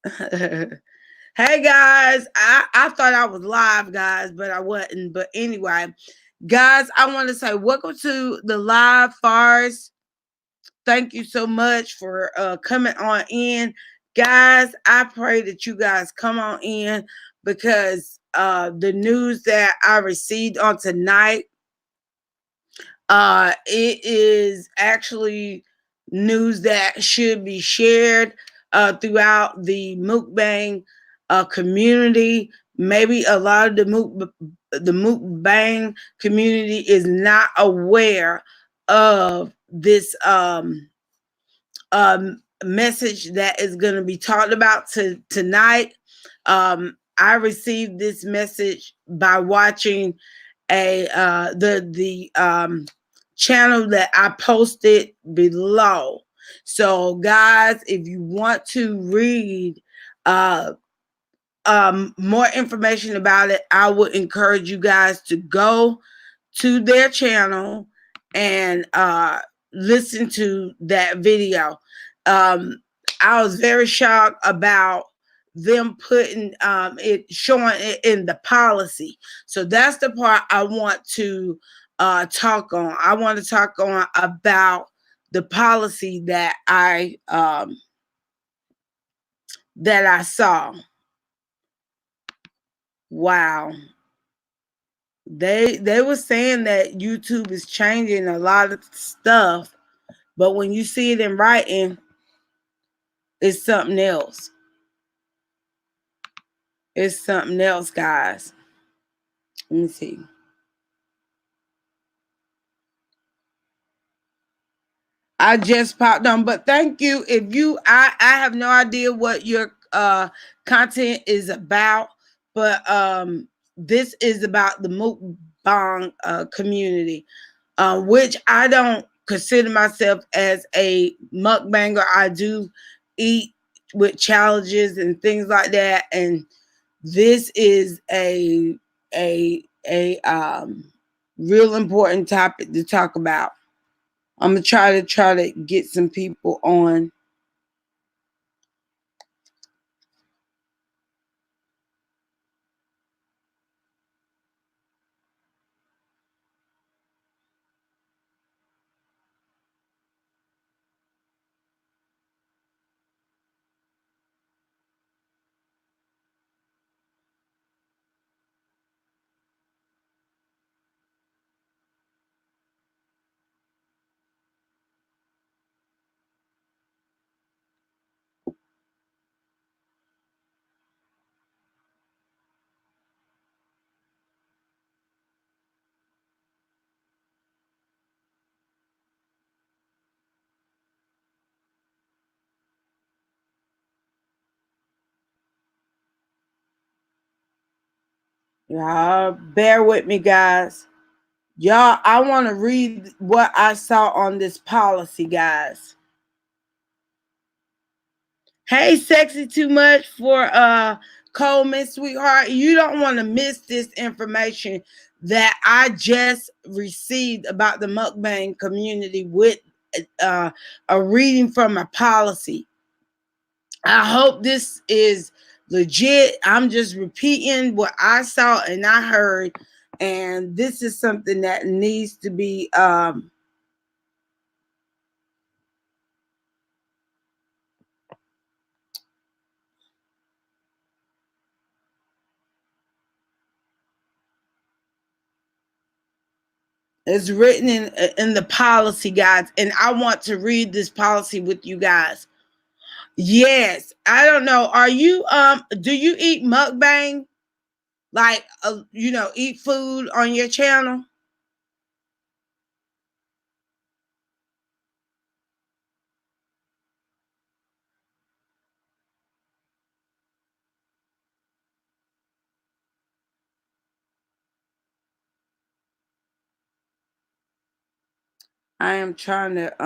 Hey guys, I thought I was live, guys, but I wasn't. But anyway, guys, I want to say welcome to the live Fars. Thank you so much for coming on in. Guys, I pray that you guys come on in because the news that I received on tonight, it is actually news that should be shared throughout the mukbang community. Maybe a lot of the mukbang community is not aware of this message that is going to be talked about tonight. I received this message by watching the channel that I posted below. So, guys, if you want to read uh, more information about it, I would encourage you guys to go to their channel and listen to that video. I was very shocked about them putting it, showing it in the policy. So that's the part I want to talk on. I want to talk on about the policy that I saw. Wow. They were saying that YouTube is changing a lot of stuff, but when you see it in writing, it's something else. It's something else, guys. Let me see. I just popped on, but thank you. If you, I have no idea what your content is about, but this is about the mukbang community, which I don't consider myself as a mukbanger. I do eat with challenges and things like that, and this is a real important topic to talk about. I'm gonna try to get some people on. Y'all bear with me, guys. Y'all, I want to read what I saw on this policy, guys. Hey, sexy too much for Coleman, sweetheart. You don't want to miss this information that I just received about the mukbang community with a reading from a policy. I hope this is legit. I'm just repeating what I saw and I heard, and this is something that needs to be it's written in the policy, guys, and I want to read this policy with you guys. Yes, I don't know. Are you do you eat mukbang? Like eat food on your channel? I am trying to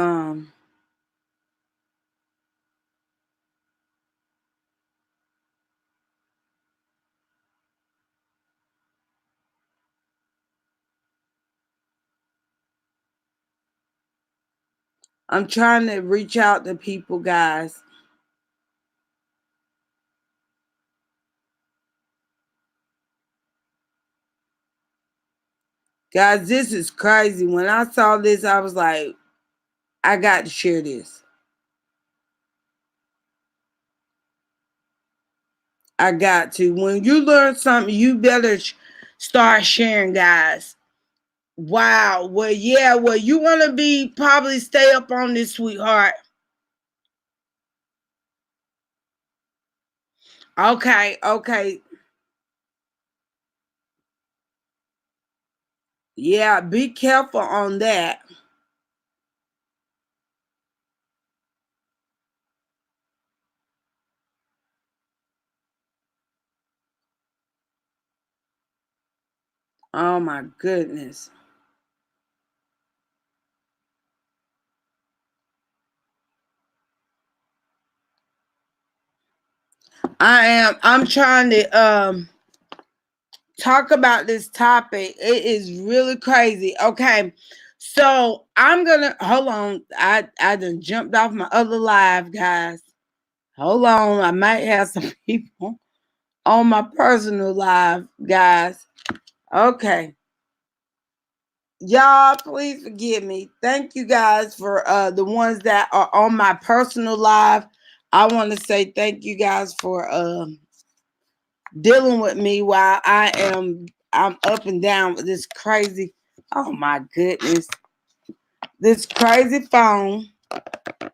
I'm trying to reach out to people, guys. Guys, this is crazy. When I saw this, I was like, I got to share this. I got to. When you learn something, you better start sharing, guys. Wow. Well, yeah. Well, you want to be probably stay up on this, sweetheart. Okay. Okay. Yeah. Be careful on that. Oh my goodness. I'm trying to talk about this topic. It is really crazy. Okay. So I'm gonna hold on. I done jumped off my other live, guys. Hold on. I might have some people on my personal live, guys. Okay. Y'all, please forgive me. Thank you guys for the ones that are on my personal live. I want to say thank you guys for dealing with me while I'm up and down with this crazy, oh my goodness, this crazy phone. Let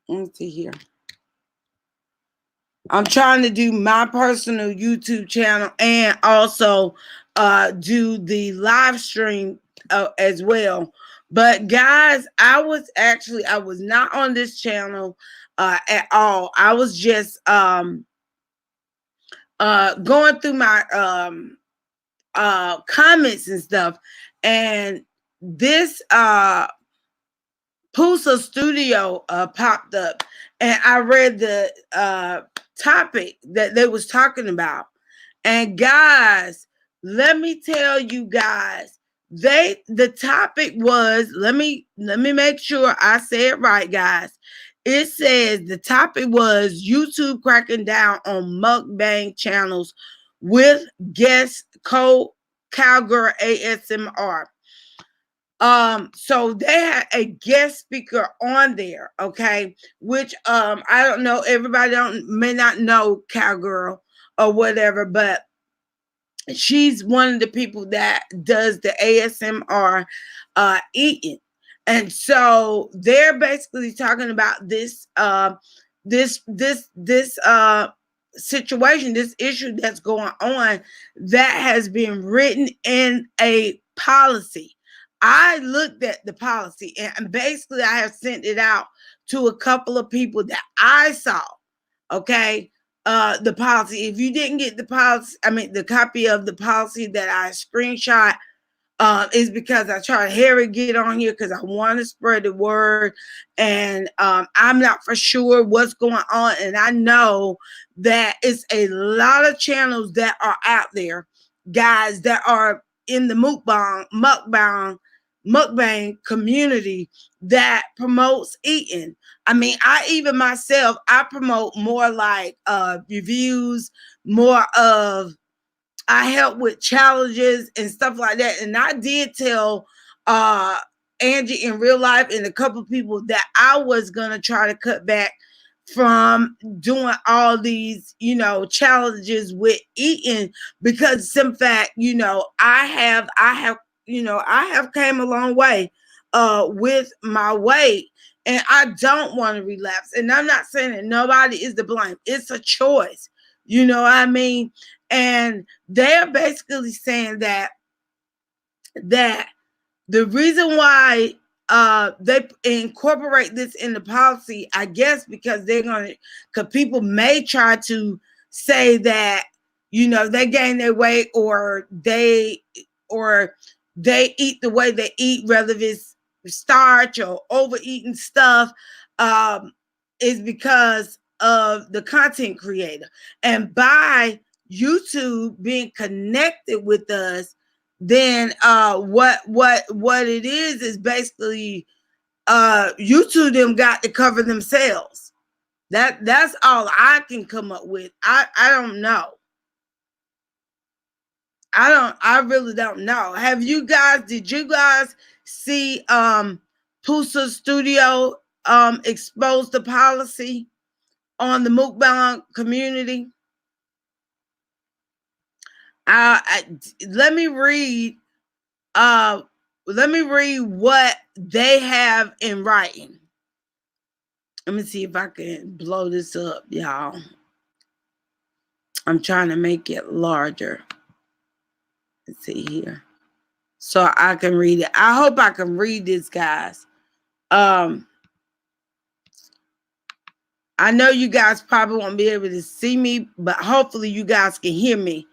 me see here. I'm trying to do my personal YouTube channel and also do the live stream as well. But guys, I was not on this channel at all. I was just going through my comments and stuff, and this Pusa studio popped up, and I read the topic that they was talking about. And guys, let me tell you guys, the topic was, let me make sure I say it right, guys. It says the topic was YouTube cracking down on mukbang channels with guest cowgirl ASMR. So they had a guest speaker on there, okay, which I don't know, everybody don't may not know cowgirl or whatever, but she's one of the people that does the ASMR eating. And so they're basically talking about this situation, this issue that's going on that has been written in a policy. I looked at the policy and basically I have sent it out to a couple of people that I saw. Okay, the policy. If you didn't get the policy, I mean the copy of the policy that I screenshot, is because I try to hurry get on here because I want to spread the word, and I'm not for sure what's going on, and I know that it's a lot of channels that are out there, guys, that are in the mukbang community that promotes eating. I mean, I even myself, I promote more like reviews, more of, I help with challenges and stuff like that. And I did tell uh Angie in real life and a couple of people that I was gonna try to cut back from doing all these, challenges with eating, because in fact, I have came a long way with my weight, and I don't want to relapse. And I'm not saying that nobody is to blame. It's a choice. You know what I mean? And they're basically saying that the reason why they incorporate this in the policy, I guess, because because people may try to say that they gain their weight, or they eat the way they eat, whether it's starch or overeating stuff, is because of the content creator. And by YouTube being connected with us, then what it is basically YouTube them got to cover themselves. That's all I can come up with. I don't know. I really don't know. Did you guys see Pusa Studio expose the policy on the Mukbang community? I, let me read uh let me read what they have in writing. Let me see if I can blow this up, y'all. I'm trying to make it larger. Let's see here. So I can read it. I hope I can read this, guys. I know you guys probably won't be able to see me, but hopefully you guys can hear me.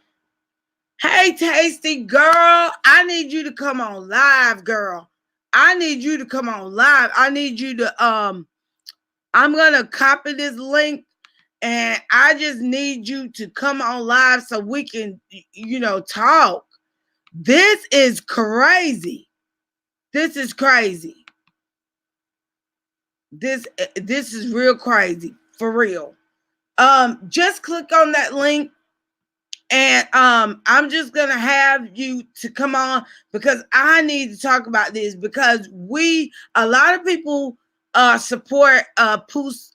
Hey, Tasty girl, I need you to come on live, girl. I need you to come on live. I need you to I'm gonna copy this link, and I just need you to come on live so we can, talk. This is crazy. This is crazy. This is real crazy, for real. Just click on that link, and I'm just gonna have you to come on, because I need to talk about this, because a lot of people support Pusa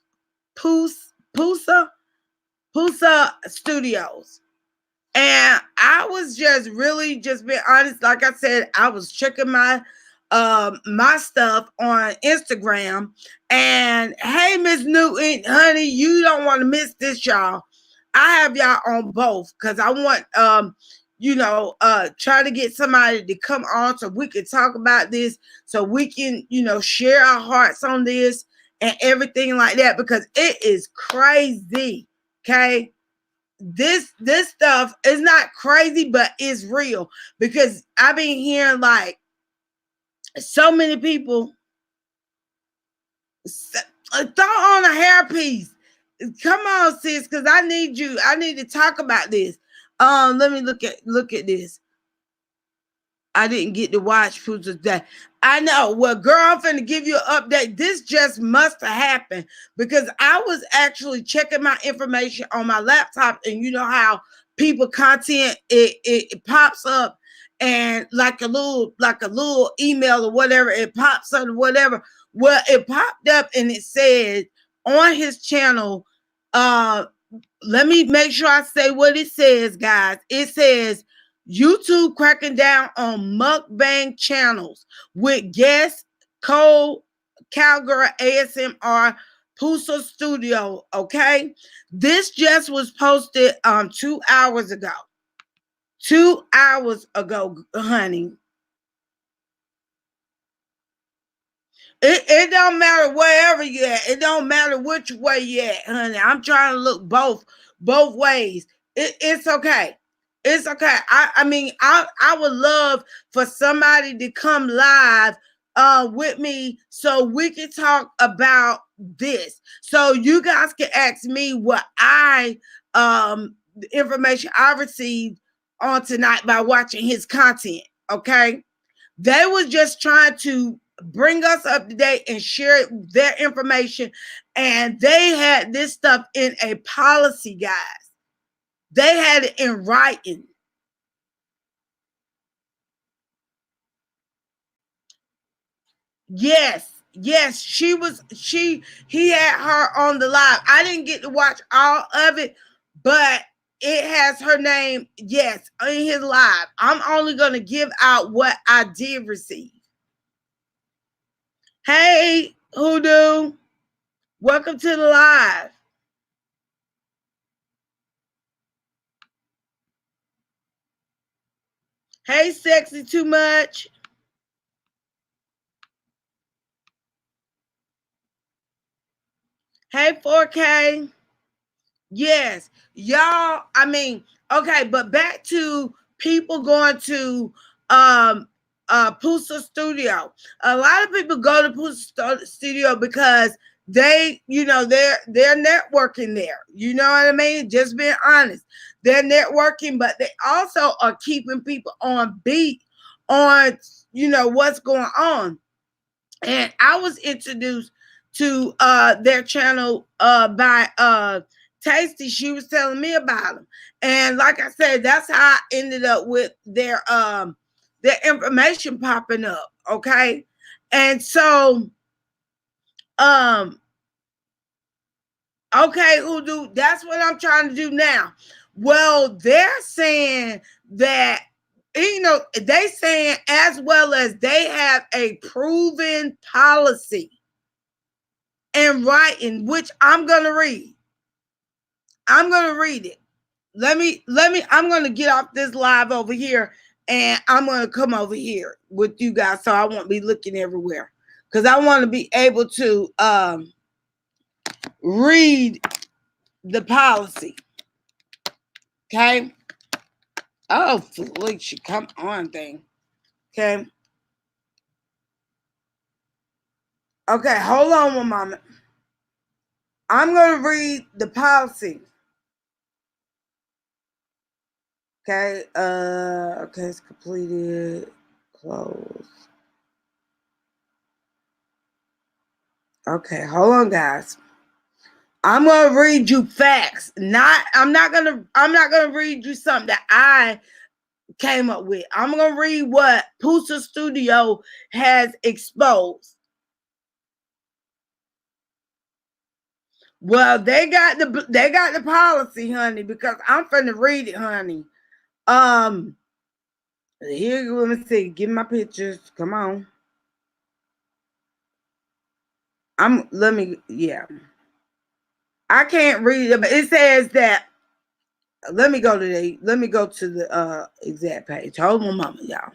Studios. And I was just really just being honest. Like I said, I was checking my stuff on Instagram. And hey, Miss Newton, honey, you don't want to miss this, y'all. I have y'all on both, because I want try to get somebody to come on so we can talk about this, so we can, share our hearts on this and everything like that, because it is crazy. Okay. This stuff is not crazy, but it's real, because I've been hearing like so many people throw on a hairpiece. Come on, sis, because I need to talk about this. Let me look at this. I didn't get to watch Pusa's Day. I know. Well, girl, I'm finna give you an update. This just must have happened, because I was actually checking my information on my laptop, and you know how people content it pops up, and like a little email or whatever, it pops up or whatever. Well, it popped up and it said on his channel, let me make sure I say what it says, guys. It says YouTube cracking down on mukbang channels with guest Cole Cowgirl ASMR Pusa Studio. Okay, this just was posted 2 hours ago. 2 hours ago, honey. It don't matter wherever you at. It don't matter which way you at, honey. I'm trying to look both ways. It's okay. It's okay. I mean, I would love for somebody to come live with me so we can talk about this. So you guys can ask me what the information I received on tonight by watching his content. Okay. They was just trying to bring us up to date and share their information. And they had this stuff in a policy, guys. They had it in writing. Yes, he had her on the live. I didn't get to watch all of it, but it has her name, yes, in his live. I'm only going to give out what I did receive. Hey, Hoodoo, welcome to the live. Hey, Sexy Too Much. Hey, 4K. Yes, y'all. I mean, okay, but back to people going to Pusa Studio. A lot of people go to Pusa Studio because they're networking there. You know what I mean? Just being honest. They're networking, but they also are keeping people on beat on what's going on. And I was introduced to their channel by tasty. She was telling me about them. And like I said, that's how I ended up with their information popping up. Okay. And so um okay, Udu, that's what I'm trying to do now. Well, they're saying that, they saying as well as they have a proven policy in writing, which I'm gonna read. I'm gonna read it. I'm gonna get off this live over here and I'm gonna come over here with you guys so I won't be looking everywhere. Because I want to be able to read the policy. Okay. Oh, Felicia, come on, thing. Okay. Okay, hold on one moment. I'm gonna read the policy. Okay. Okay, it's completed. Close. Okay, hold on, guys. I'm gonna read you facts. I'm not gonna read you something that I came up with. I'm gonna read what Pusa Studio has exposed. Well, they got the policy, honey, because I'm finna read it, honey. Here, let me see. Give me my pictures. Come on. Yeah. I can't read it, but it says that. Let me go to the exact page. Hold on a moment, y'all.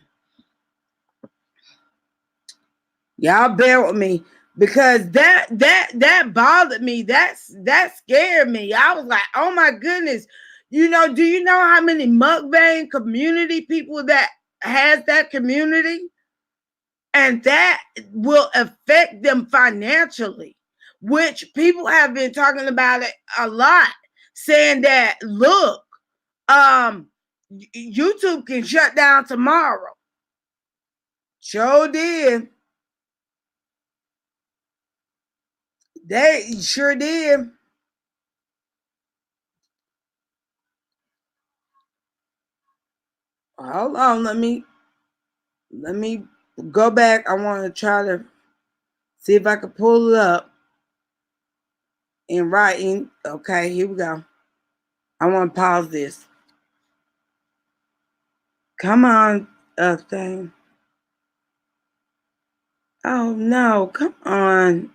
Y'all bear with me because that bothered me. That scared me. I was like, oh my goodness. Do you know how many mukbang community people that has that community? And that will affect them financially, which people have been talking about it a lot, saying that, look, YouTube can shut down tomorrow. Sure did. They sure did. Hold on, let me go back. I want to try to see if I can pull it up in writing. Okay, here we go. I want to pause this. Come on, thing. Oh no, come on.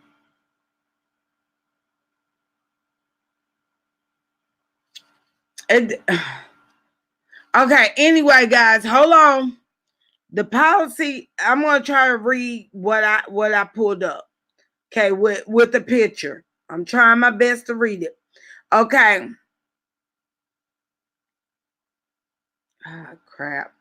Okay, anyway, guys, hold on. The policy, I'm gonna try to read what I pulled up. Okay, with the picture. I'm trying my best to read it. Okay. Ah, crap.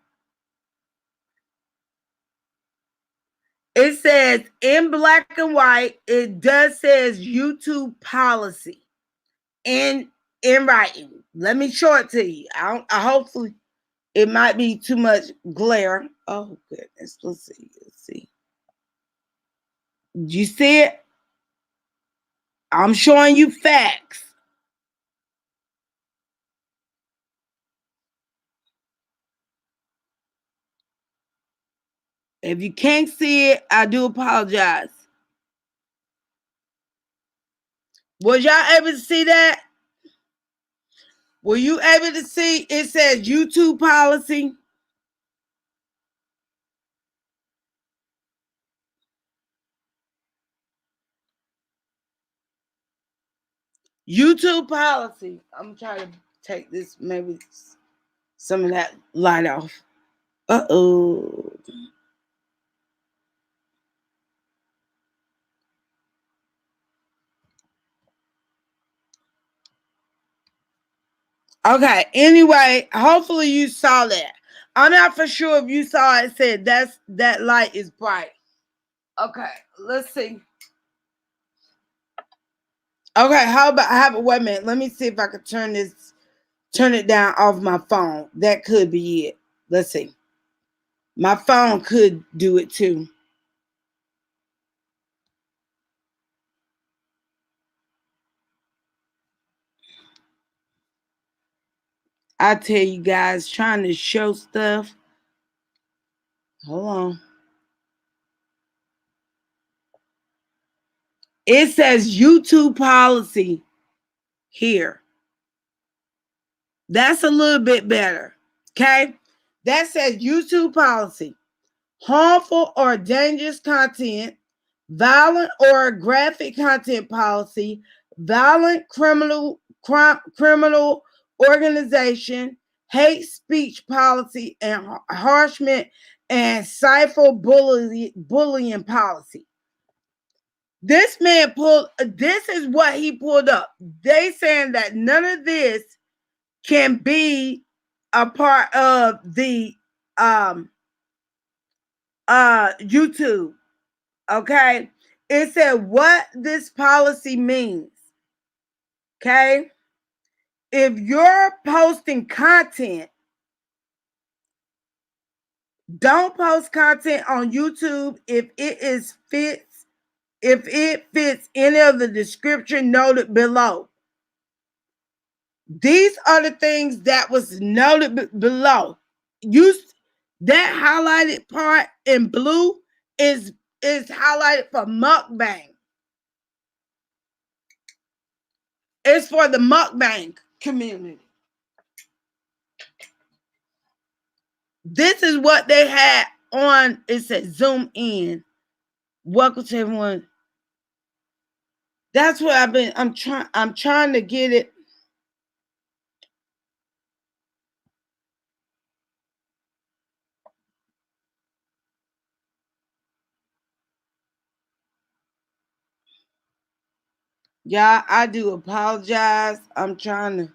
It says in black and white, it does says YouTube policy in writing. Let me show it to you. I hopefully it might be too much glare. Oh goodness. Let's see. You see it? I'm showing you facts. If you can't see it, I do apologize. Was y'all able to see that? Were you able to see it says YouTube policy? YouTube policy. I'm trying to take this, maybe some of that light off. Uh-oh. Okay, anyway, hopefully you saw that. I'm not for sure if you saw it said that light is bright. Okay, let's see. Okay, how about wait a minute. Let me see if I can turn it down off my phone. That could be it. Let's see. My phone could do it too. I tell you guys, trying to show stuff. Hold on. It says YouTube policy here. That's a little bit better. Okay. That says YouTube policy. Harmful or dangerous content, violent or graphic content policy, violent criminal organization, hate speech policy, and harassment and bullying policy. This man this is what he pulled up. They saying that none of this can be a part of the YouTube. Okay. It said what this policy means. Okay. If you're posting content, don't post content on YouTube if it fits any of the description noted below. These are the things that was noted below. That highlighted part in blue is highlighted for mukbang. It's for the mukbang community. This is what they had on. It said zoom in. Welcome to everyone. That's what I'm trying to get it. Yeah, I do apologize. I'm trying to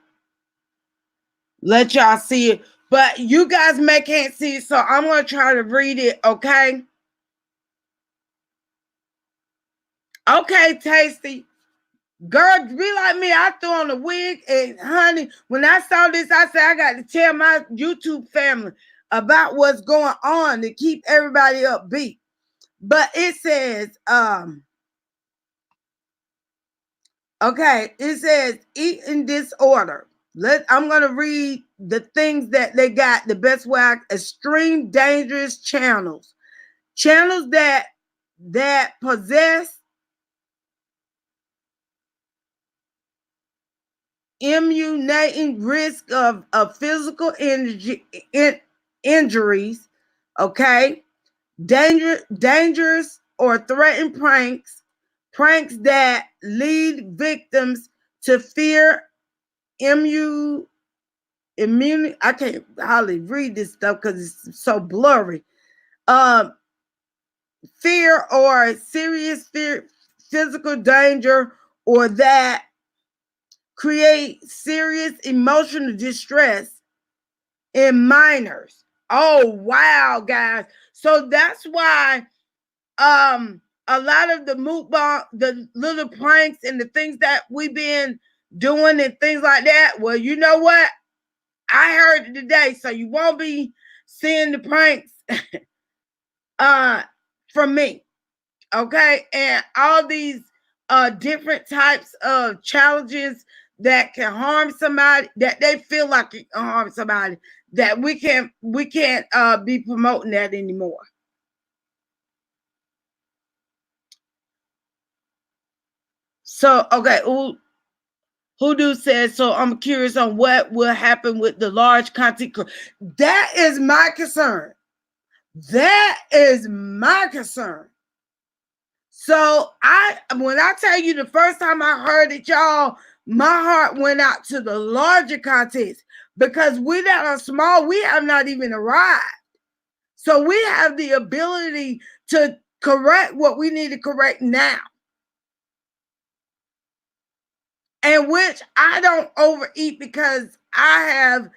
let y'all see it. But you guys can't see it, so I'm going to try to read it, okay? Okay, Tasty. Girl, be like me. I threw on a wig, and honey, when I saw this, I said, I got to tell my YouTube family about what's going on to keep everybody upbeat. But it says, okay, it says eating disorder. I'm gonna read the things that they got. The best way, extreme dangerous channels that possess immunizing risk of physical injuries. Okay, dangerous or threatened pranks that lead victims to fear immunity. I can't hardly read this stuff because it's so blurry. Fear or serious physical danger, or that create serious emotional distress in minors. Oh wow, guys! So that's why a lot of the mukbang, the little pranks and the things that we've been doing and things like that. Well, you know what? I heard it today, so you won't be seeing the pranks from me. Okay, and all these different types of challenges that can harm somebody, that they feel like it can harm somebody, that we can't be promoting that anymore. So okay, Hoodoo says, so I'm curious on what will happen with the large content. That is my concern. That is my concern. So when I tell you the first time I heard it, y'all, my heart went out to the larger contents, because we that are small, we have not even arrived. So we have the ability to correct what we need to correct now. And which I don't overeat because I have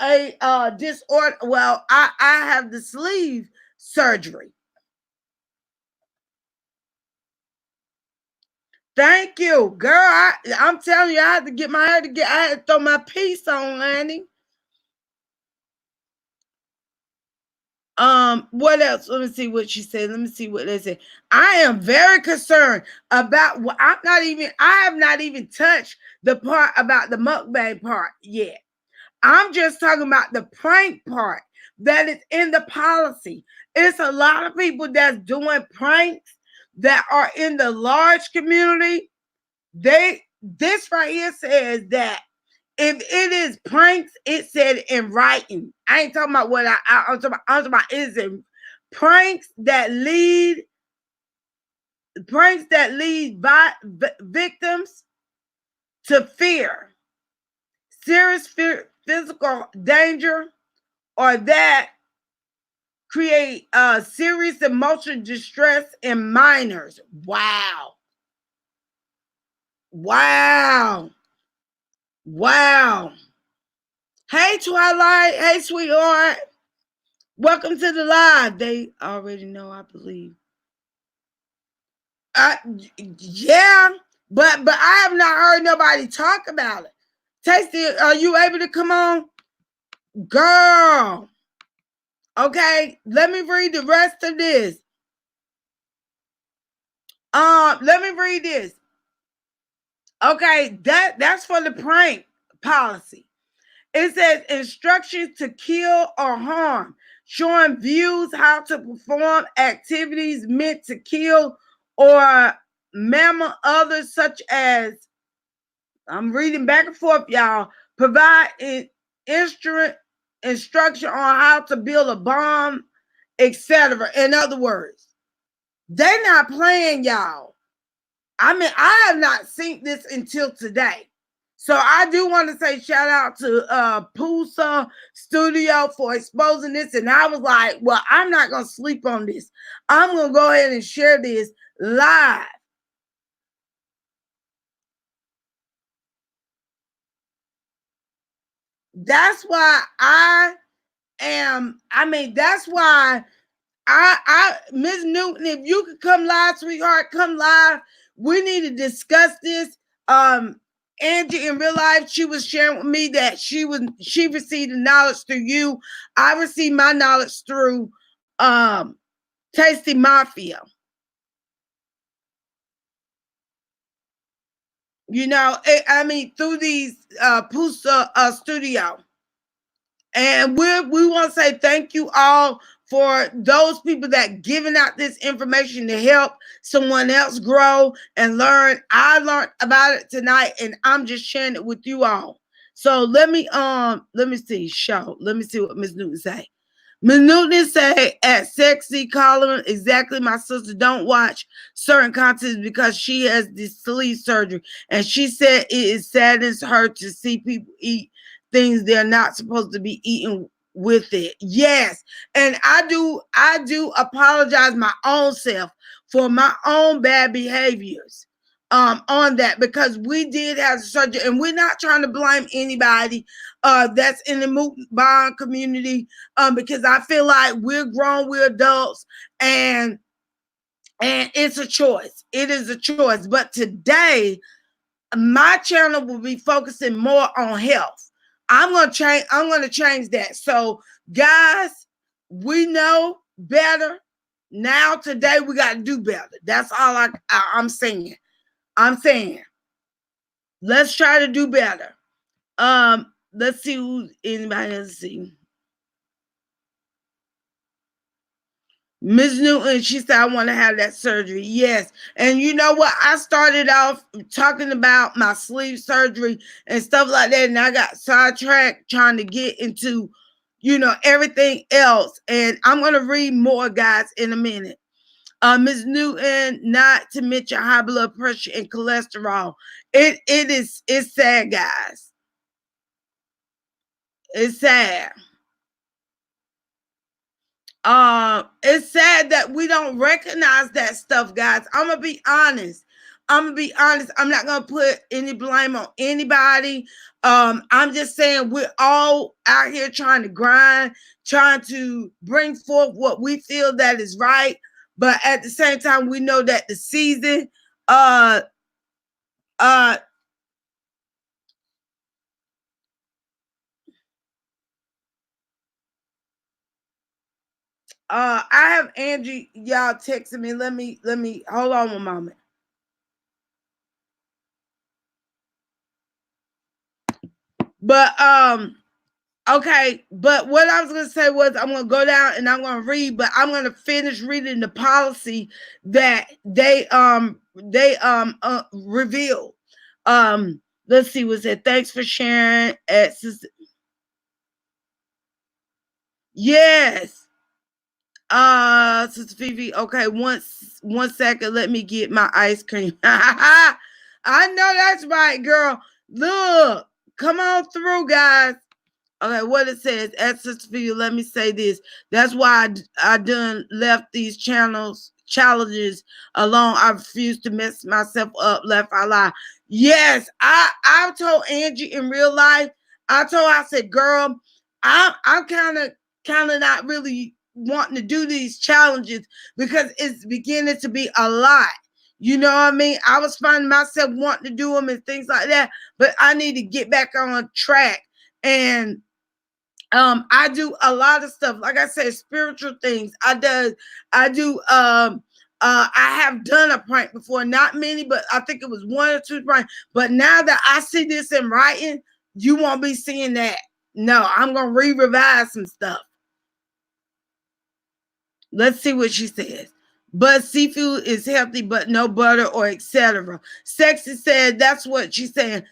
a disorder. Well, I have the sleeve surgery. Thank you, girl. I'm telling you, I had to get my hair together. I had to throw my piece on, honey. What else? Let me see what she said. Let me see what they said. I am very concerned about what I have not even touched the part about the mukbang part yet. I'm just talking about the prank part that is in the policy. It's a lot of people that's doing pranks that are in the large community. This right here says that if it is pranks, it said in writing. I ain't talking about what I'm talking about is in pranks that lead victims to fear, serious physical danger, or that create serious emotional distress in minors. Wow. Wow. Wow. Hey, Twilight. Hey, sweetheart. Welcome to the live. They already know, I believe. Yeah, but I have not heard nobody talk about it. Tasty, are you able to come on? Girl. Okay, let me read the rest of this. Let me read this. Okay, that's for the prank policy. It says instructions to kill or harm, showing views how to perform activities meant to kill or maim others, such as, I'm reading back and forth, y'all. Provide instruction on how to build a bomb, etc. In other words, they're not playing, y'all. I mean, I have not seen this until today. So I do want to say shout out to Pusa Studio for exposing this. And I was like, well, I'm not going to sleep on this. I'm going to go ahead and share this live. That's why that's why Miss Newton, if you could come live, sweetheart, come live. We need to discuss this. Angie, in real life, she was sharing with me that she received the knowledge through you. I received my knowledge through Tasty Mafia. Through these Pusa studio. And we want to say thank you all for those people that giving out this information to help someone else grow and learn. I learned about it tonight, and I'm just sharing it with you all. So let me see. Let me see what Miss Newton say. Miss Newton say at Sexy Column, exactly, my sister don't watch certain content because she has this sleeve surgery. And she said it saddens her to see people eat things they're not supposed to be eating with it. Yes. And I do apologize my own self for my own bad behaviors on that, because we did have surgery, and we're not trying to blame anybody that's in the Mukbang community, because I feel like we're grown, we're adults, and it's a choice. It is a choice. But today, my channel will be focusing more on health. I'm gonna change that. So, guys, we know better. Now, today, we got to do better. That's all I'm saying. I'm saying, let's try to do better. Let's see who anybody else see. Ms. Newton, she said, I want to have that surgery. Yes. And you know what? I started off talking about my sleeve surgery and stuff like that. And I got sidetracked trying to get into, everything else. And I'm going to read more, guys, in a minute. Ms. Newton, not to mention high blood pressure and cholesterol. It's sad, guys. It's sad. It's sad that we don't recognize that stuff, guys. I'm gonna be honest. I'm not gonna put any blame on anybody. I'm just saying we're all out here trying to grind, trying to bring forth what we feel that is right. But at the same time, we know that the season, I have Angie, y'all texting me. Let me hold on a moment. But Okay, but what I was gonna say was I'm gonna go down and I'm gonna read, but I'm gonna finish reading the policy that they revealed. Let's see what's it. Thanks for sharing. Yes. Sister Fifi. Okay, one second. Let me get my ice cream. I know that's right, girl. Look, come on through, guys. Okay, what it says, access for you. Let me say this. That's why I done left these challenges alone. I refuse to mess myself up. Left I lie. Yes, I told Angie in real life. I said, girl, I'm kind of not really wanting to do these challenges because it's beginning to be a lot. You know what I mean? I was finding myself wanting to do them and things like that, but I need to get back on track. And I do a lot of stuff, like I said, spiritual things. I have done a prank before, not many, but I think it was one or two pranks. But now that I see this in writing, you won't be seeing that. No, I'm gonna revise some stuff. Let's see what she says. But seafood is healthy, but no butter or etc. Sexy said that's what she's saying.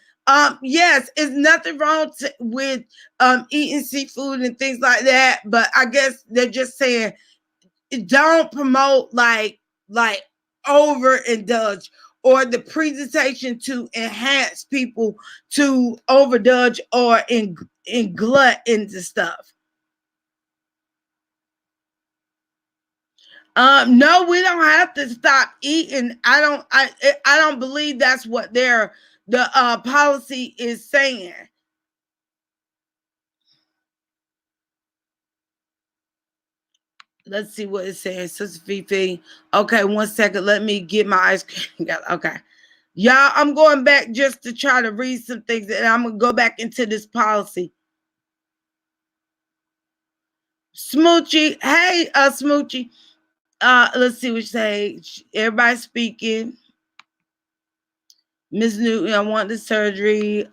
Yes, it's nothing wrong with eating seafood and things like that, but I guess they're just saying don't promote like overindulge or the presentation to enhance people to overdulge or in glut into stuff. No, we don't have to stop eating. I don't believe that's what the policy is saying. Let's see what it says. Sister Fifi. Okay, one second. Let me get my ice cream. Okay. Y'all, I'm going back just to try to read some things and I'm gonna go back into this policy. Smoochie. Hey, Smoochie. Let's see what you say. Everybody speaking. Miss Newton, I want the surgery.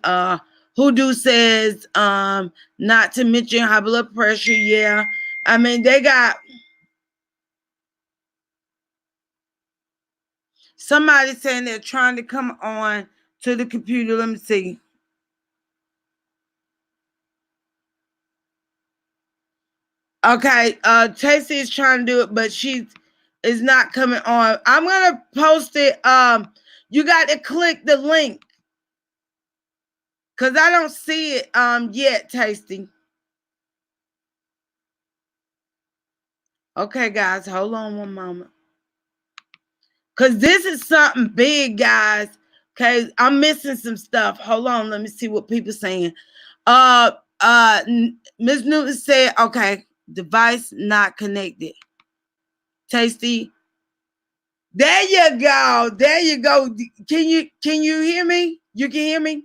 Hoodoo says, not to mention high blood pressure. Yeah. I mean, they got somebody saying they're trying to come on to the computer. Let me see. Okay, Tracy is trying to do it, but she is not coming on. I'm gonna post it. You got to click the link because I don't see it yet, Tasty. Okay, guys, hold on one moment. Because this is something big, guys. Okay, I'm missing some stuff. Hold on, let me see what people saying. Uh Ms. Newton said, okay, device not connected. Tasty. There you go. There you go. Can you hear me? You can hear me?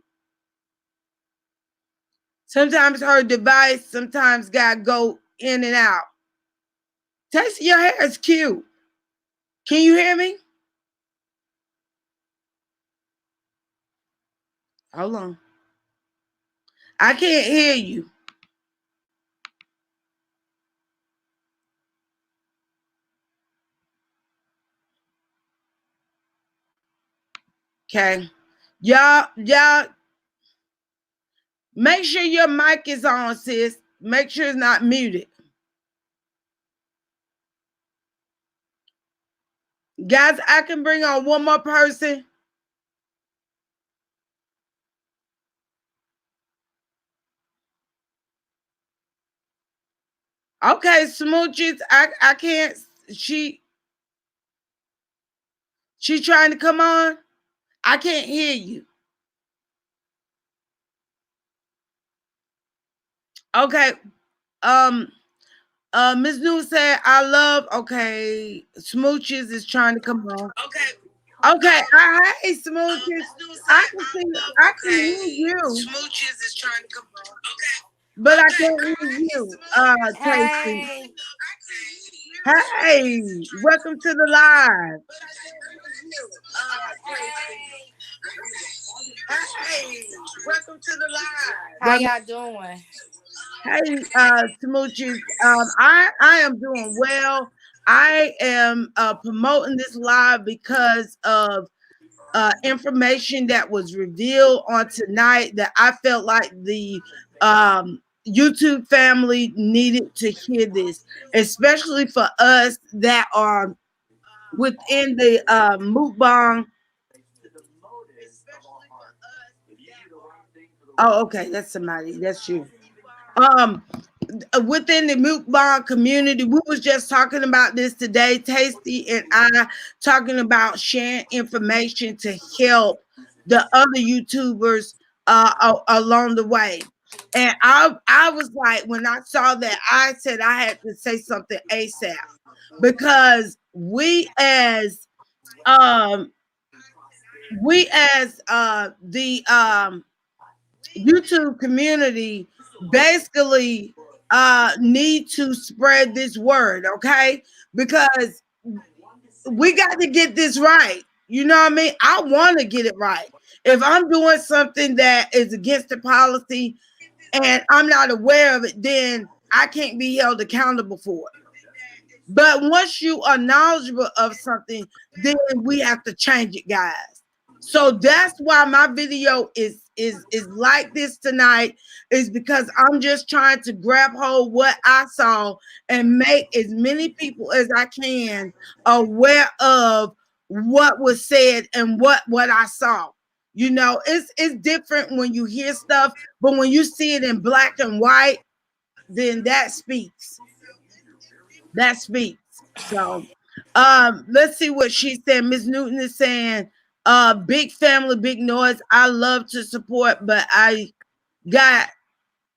Sometimes her device sometimes gotta go in and out. Tasty, your hair is cute. Can you hear me? Hold on. I can't hear you. Okay. Y'all, make sure your mic is on, sis. Make sure it's not muted. Guys, I can bring on one more person. Okay, Smooches, I can't. She she trying to come on. I can't hear you. Okay. Um Miss New said I love okay. Smooches is trying to come on. Okay. Okay, hey Smooches. I can see I can hear you. Smooches is trying to come on. Okay. But I can't hear you, Tracy. Hey, Hey, welcome to the live. Hey, welcome to the live. how y'all doing? Hey, Smooches. I am doing well. I am promoting this live because of information that was revealed on tonight that I felt like the YouTube family needed to hear this, especially for us that are within the Mukbang. Oh, okay, that's somebody. That's you. Um, within the mukbang community, we was just talking about this today. Tasty and I talking about sharing information to help the other YouTubers along the way. And I was like, when I saw that, I said I had to say something ASAP because um we as the YouTube community basically need to spread this word, okay? Because we got to get this right. You know what I mean? I want to get it right. If I'm doing something that is against the policy and I'm not aware of it, then I can't be held accountable for it. But once you are knowledgeable of something, then we have to change it, guys. So that's why my video is like this tonight, is because I'm just trying to grab hold what I saw and make as many people as I can aware of what was said and what I saw. You know, it's different when you hear stuff, but when you see it in black and white, then that speaks. That speaks. So let's see what she said. Miss Newton is saying, big family, big noise. I love to support, but I got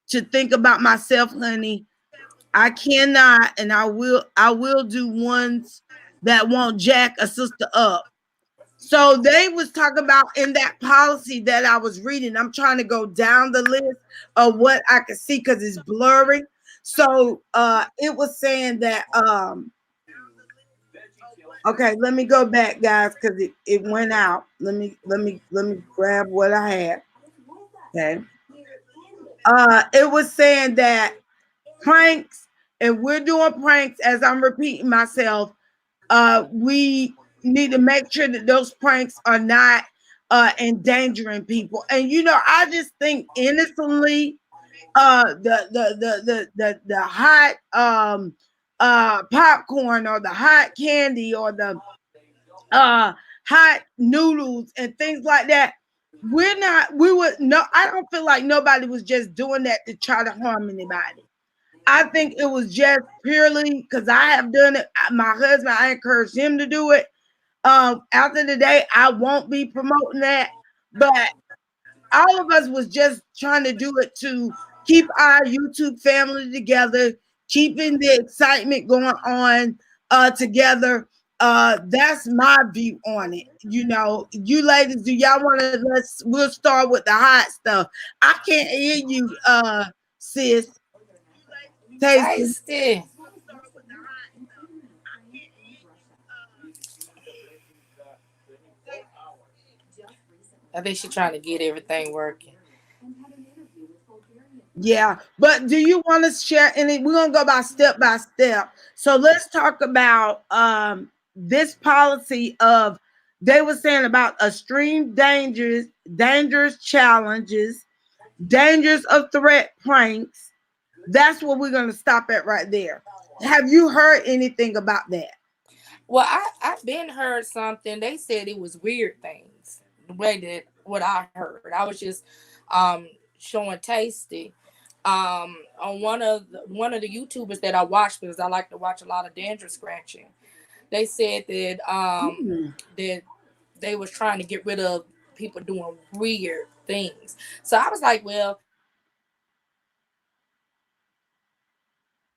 to think about myself, honey. I cannot, and I will do ones that won't jack a sister up. So they was talking about in that policy that I was reading. I'm trying to go down the list of what I could see because it's blurry. So it was saying that okay, let me go back, guys, because it went out. Let me grab what I had. Okay. It was saying that pranks, if we're doing pranks, as I'm repeating myself, we need to make sure that those pranks are not endangering people. And you know, I just think innocently, the hot popcorn or the hot candy or the uh hot noodles and things like that. We would no, I don't feel like nobody was just doing that to try to harm anybody. I think it was just purely because I have done it. My husband, I encouraged him to do it. After the day, I won't be promoting that, but all of us was just trying to do it to keep our YouTube family together, keeping the excitement going on together. That's my view on it. You know, you ladies, do y'all want to we'll start with the hot stuff. I can't hear you, sis. Tasty. Tasty. I think she's trying to get everything working. Yeah, but do you want to share any? We're gonna go by step. So let's talk about this policy of they were saying about extreme dangerous challenges, dangers of threat pranks. That's what we're gonna stop at right there. Have you heard anything about that? Well, I've been heard something. They said it was weird things. The way that what I heard, I was just showing Tasty on one of the YouTubers that I watch because I like to watch a lot of danger scratching. They said that Hmm. that they was trying to get rid of people doing weird things. So I was like, well,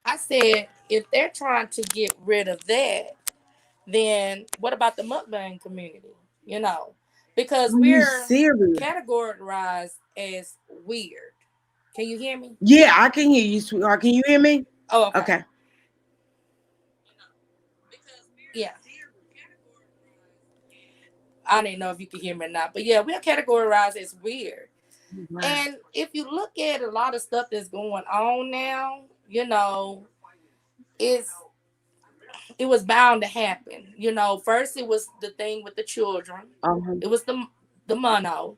I said if they're trying to get rid of that, then what about the mukbang community? You know, because Are you we're serious? categorized as weird. Can you hear me? Yeah, I can hear you, sweetheart. Can you hear me? Oh, okay. Okay. Yeah. I didn't know if you could hear me or not, but yeah, we're categorized as weird. Wow. And if you look at a lot of stuff that's going on now, it's it was bound to happen. First it was the thing with the children. Um, It was the mono.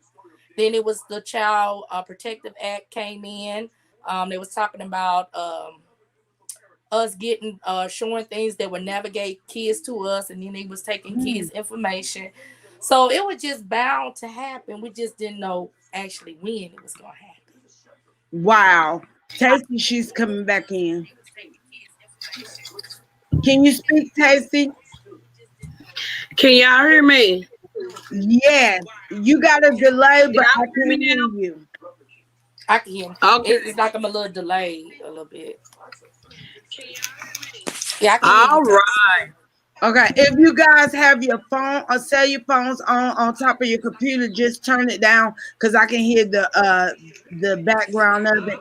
Then it was the Child Protective Act came in. They was talking about us getting showing things that would navigate kids to us, and then they was taking mm, kids' information. So it was just bound to happen. We just didn't know actually when it was gonna happen. wow. Tasty, she's coming back in. Can you speak, Tasty? Can y'all hear me? Yes. You got a delay, but Y'all I hear me can hear now? you. I can hear. Okay. It's like I'm a little delayed, a little bit. Yeah, I can hear you, All Taste. right. Okay, if you guys have your phone or cellular phones on top of your computer, just turn it down because I can hear the background of it.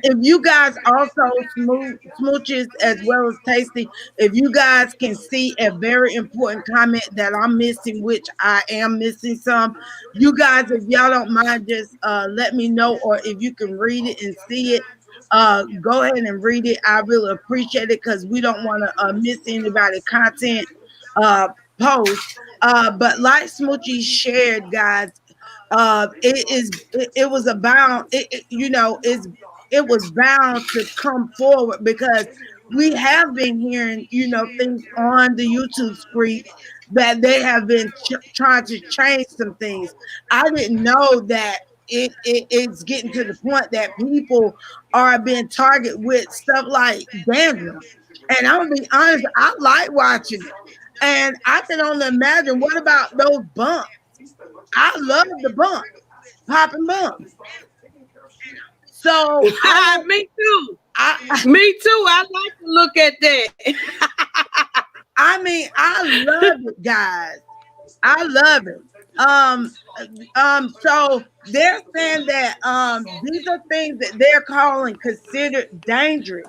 If you guys also smooches as well as tasty, if you guys can see a very important comment that I'm missing, which I am missing some, you guys, if y'all don't mind, just let me know, or if you can read it and see it, go ahead and read it. I really appreciate it because we don't want to miss anybody content uh post. But like Smoochie shared, guys, it was about it was bound to come forward because we have been hearing things on the YouTube streets that they have been trying to change some things. I didn't know that it's getting to the point that people are being targeted with stuff like dandruff. And I'm gonna be honest, I like watching it. And I can only imagine what about those bumps. I love the bumps, popping bumps. So Me too. I Me too. I like to look at that. I mean I love it, guys. I love it. So they're saying that these are things that they're calling considered dangerous.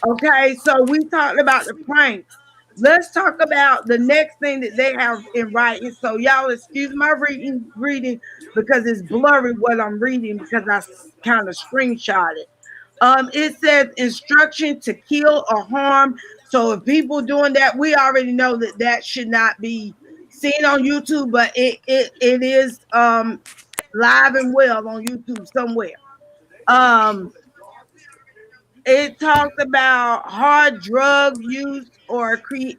Okay, so we talked about the pranks. Let's talk about the next thing that they have in writing. So y'all excuse my reading because it's blurry what I'm reading because I kind of screenshot it. It says instruction to kill or harm. So if people doing that, we already know that that should not be seen on YouTube, but it is live and well on YouTube somewhere. Um, it talks about hard drug use or cre-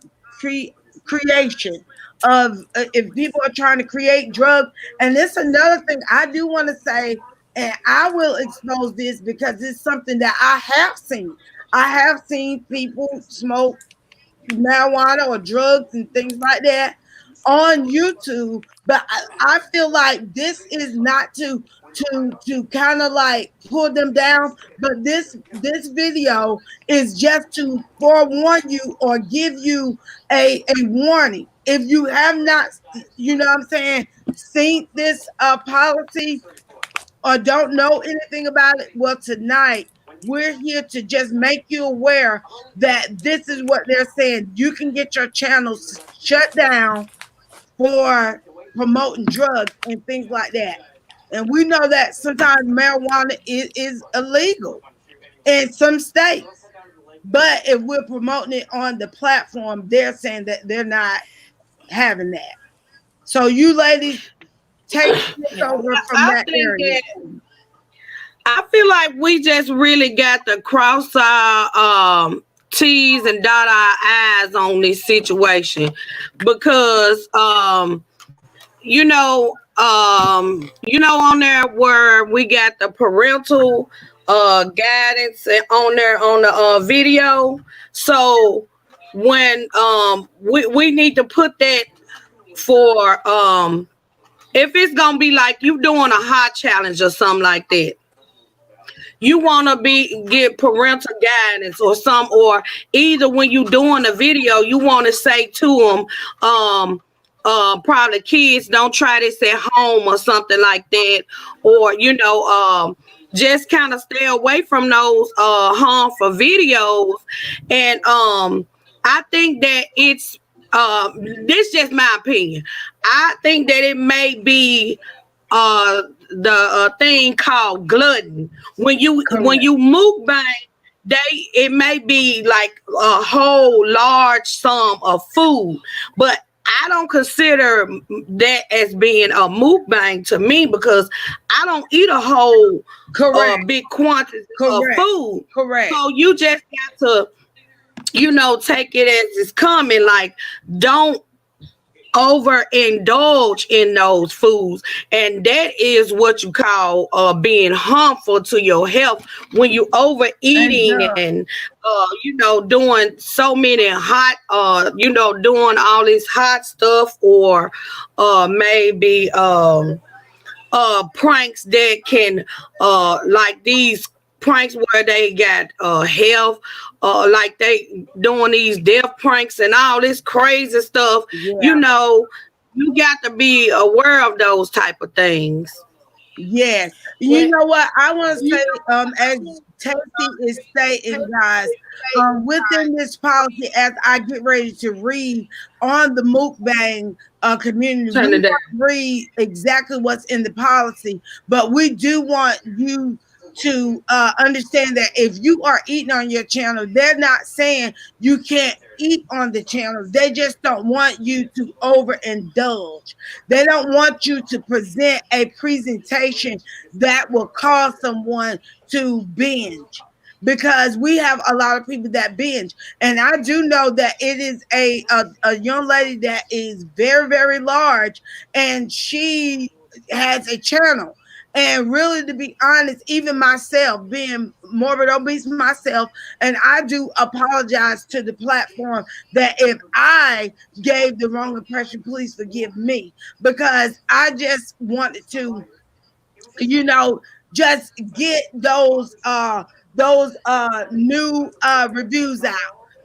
creation of if people are trying to create drugs. And this another thing I do want to say, and I will expose this because it's something that I have seen. I have seen people smoke marijuana or drugs and things like that on YouTube. But I feel like this is not to kind of like pull them down, but this video is just to forewarn you or give you a warning. If you have not, what I'm saying, seen this policy or don't know anything about it, well, tonight we're here to just make you aware that this is what they're saying. You can get your channels shut down for promoting drugs and things like that. And we know that sometimes marijuana is illegal in some states. But if we're promoting it on the platform, they're saying that they're not having that. So you ladies take this Yeah. over from I that think area. that I feel like we just really got to cross our T's and dot our I's on this situation because on there where we got the parental guidance on there on the video. So when we need to put that for if it's gonna be like you doing a hot challenge or something like that, you want to be get parental guidance or some, or either when you doing a video you want to say to them probably kids don't try this at home or something like that, or just kind of stay away from those harmful videos. And I think that it's this just my opinion. I think that it may be the thing called glutton. When Correct. you mukbang, it may be like a whole large sum of food, but I don't consider that as being a mukbang to me, because I don't eat a whole Correct. big quantity of Correct. food. Correct. So you just got to, take it as it's coming. Like, don't overindulge in those foods, and that is what you call being harmful to your health, when you And overeating and doing so many hot doing all this hot stuff, or maybe pranks that can like these pranks where they got health, like they doing these death pranks and all this crazy stuff. you yeah. know you got to be aware of those type of things. Yes. You Well, know what? I want to say, as Tasty is stating, guys, within this policy, as I get ready to read on the mukbang community, we Turn it down. won't read exactly what's in the policy, but we do want you to understand that if you are eating on your channel, they're not saying you can't eat on the channel. They just don't want you to overindulge. They don't want you to present a presentation that will cause someone to binge, because we have a lot of people that binge. And I do know that it is a young lady that is very, very large, and she has a channel. And really, to be honest, even myself, being morbid obese myself, and I do apologize to the platform that if I gave the wrong impression, please forgive me, because I just wanted to, you know, just get those new reviews out,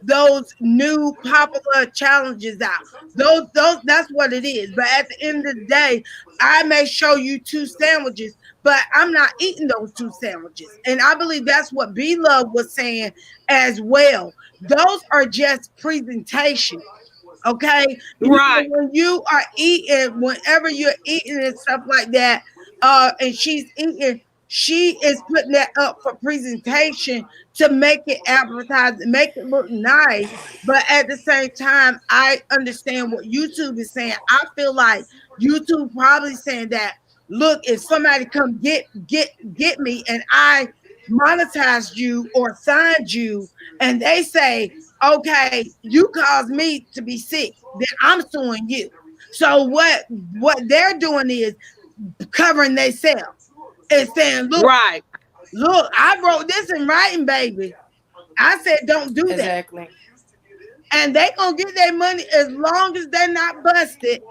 those new popular challenges out. Those that's what it is. But at the end of the day, I may show you two sandwiches, but I'm not eating those two sandwiches. And I believe that's what B Love was saying as well. Those are just presentation. Okay. Right. When you are eating, whenever you're eating and stuff like that, and she's eating, she is putting that up for presentation to make it advertised, make it look nice. But at the same time, I understand what YouTube is saying. I feel like YouTube probably saying that, look, if somebody come get me and I monetized you or signed you, and they say, okay, you caused me to be sick, then I'm suing you. So what they're doing is covering themselves and saying, Right. look, I wrote this in writing, baby. I said don't do that. exactly. And they gonna get their money as long as they're not busted.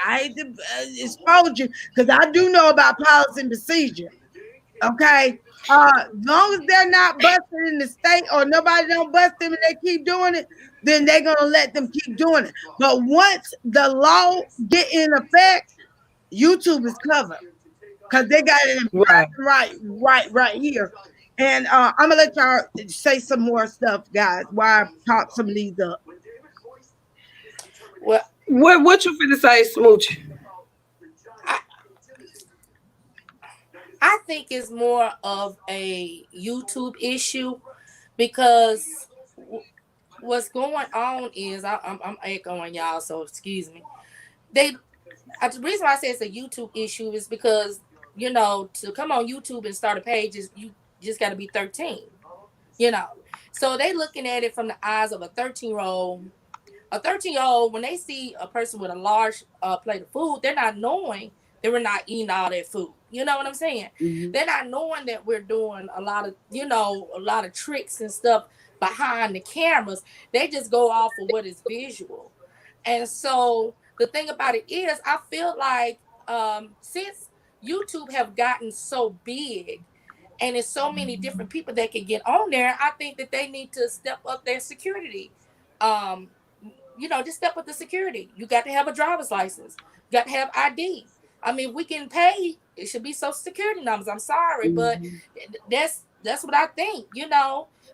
I hate to expose you, because I do know about policy and procedure. Okay. As long as they're not busted in the state, or nobody don't bust them and they keep doing it, then they're gonna let them keep doing it. But once the law get in effect, YouTube is covered, because they got it in Right. right here. And I'm gonna let y'all say some more stuff, guys, while I pop some of these up. Well, What you finna say, Smooch? I, I think it's more of a YouTube issue because what's going on is I'm echoing y'all, so excuse me. They The reason why I say it's a YouTube issue is because to come on YouTube and start a page is you just got to be 13. You know, so they looking at it from the eyes of a 13-year-old. A 13-year-old, when they see a person with a large plate of food, they're not knowing that we're not eating all that food. You know what I'm saying? Mhm. They're not knowing that we're doing a lot of tricks and stuff behind the cameras. They just go off of what is visual. And so the thing about it is, I feel like since YouTube have gotten so big and there's so many different people that can get on there, I think that they need to step up their security. Um, just step up the security. You got to have a driver's license. You got to have ID. I mean, we can pay. It should be social security numbers. I'm sorry, but Mhm. that's what I think.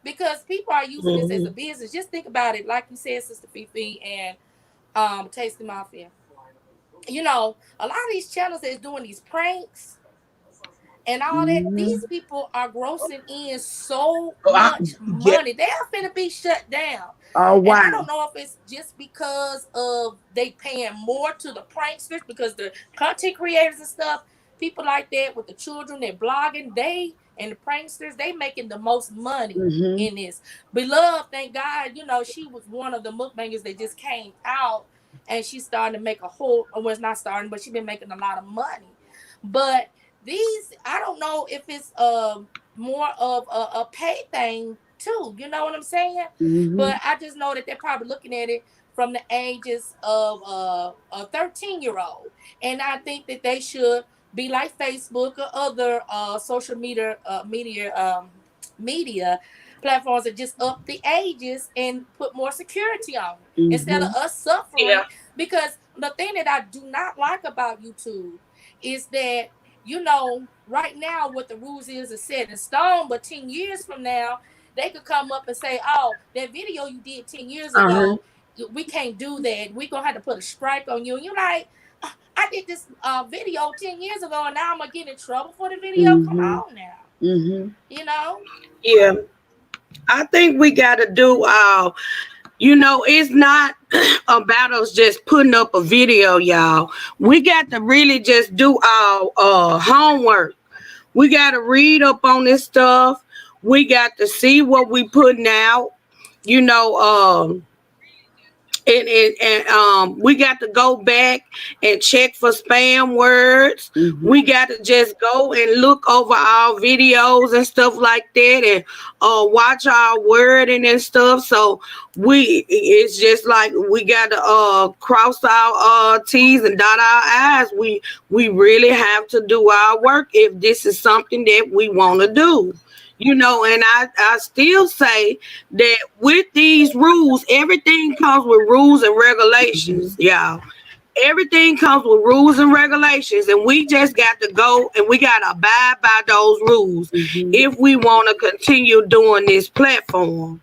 Because people are using this as a Hmm. business. Just think about it, like you said, Sister Fifi and Tasty Mafia. A lot of these channels that's doing these pranks. and all that. Mhm. These people are grossing in so Oh, much yeah. money. They are finna be shut down. Oh And I wow. don't know if it's just because of they paying more to the pranksters, because the content creators and stuff, people like that with the children that blogging, they and the pranksters, they making the most money Mhm. in this. Beloved, thank God, she was one of the mukbangers that just came out, and she's starting to make a whole, or was not starting, but she's been making a lot of money. But these, I don't know if it's more of a pay thing too. You know what I'm saying? But Mhm. I just know that they're probably looking at it from the ages of a 13-year-old, and I think that they should be like Facebook or other social media platforms that just up the ages and put more security on it instead of Mhm. us Yeah. suffering. Because the thing that I do not like about YouTube is that, right now what the rules is set in stone, but 10 years from now, they could come up and say, oh, that video you did 10 years Uh-huh. ago, we can't do that. We're going to have to put a strike on you. And you're like, I did this video 10 years ago, and now I'm going to get in trouble for the video. Come Mhm. on now. Mhm. You know? Yeah. I think we got to do our, it's not about us just putting up a video, y'all. We got to really just do our homework. We got to read up on this stuff. We got to see what we putting out. You know, and we got to go back and check for spam words. Mhm. We got to just go and look over our videos and stuff like that, and watch our wording and stuff. So it's just like we got to cross our T's and dot our I's. We really have to do our work if this is something that we want to do. And I still say that with these rules, everything comes with rules and regulations, Mhm. y'all. Everything comes with rules and regulations, and we just got to go and we got to abide by those rules Mhm. if we want to continue doing this platform.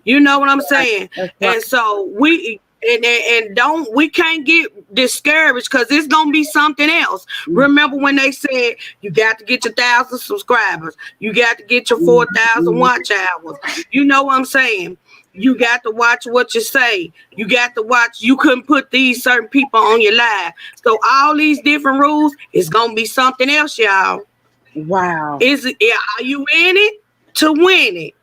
You know what I'm saying? That's right. And so and don't we can't get discouraged because it's gonna be something else. Remember when they said you got to get your 1,000 subscribers, you got to get your Mhm. 4,000 watch hours. You know what I'm saying? You got to watch what you say. You got to watch. You couldn't put these certain people on your live. So all these different rules is gonna be something else, y'all. Wow. Is it? Yeah, are you in it to win it?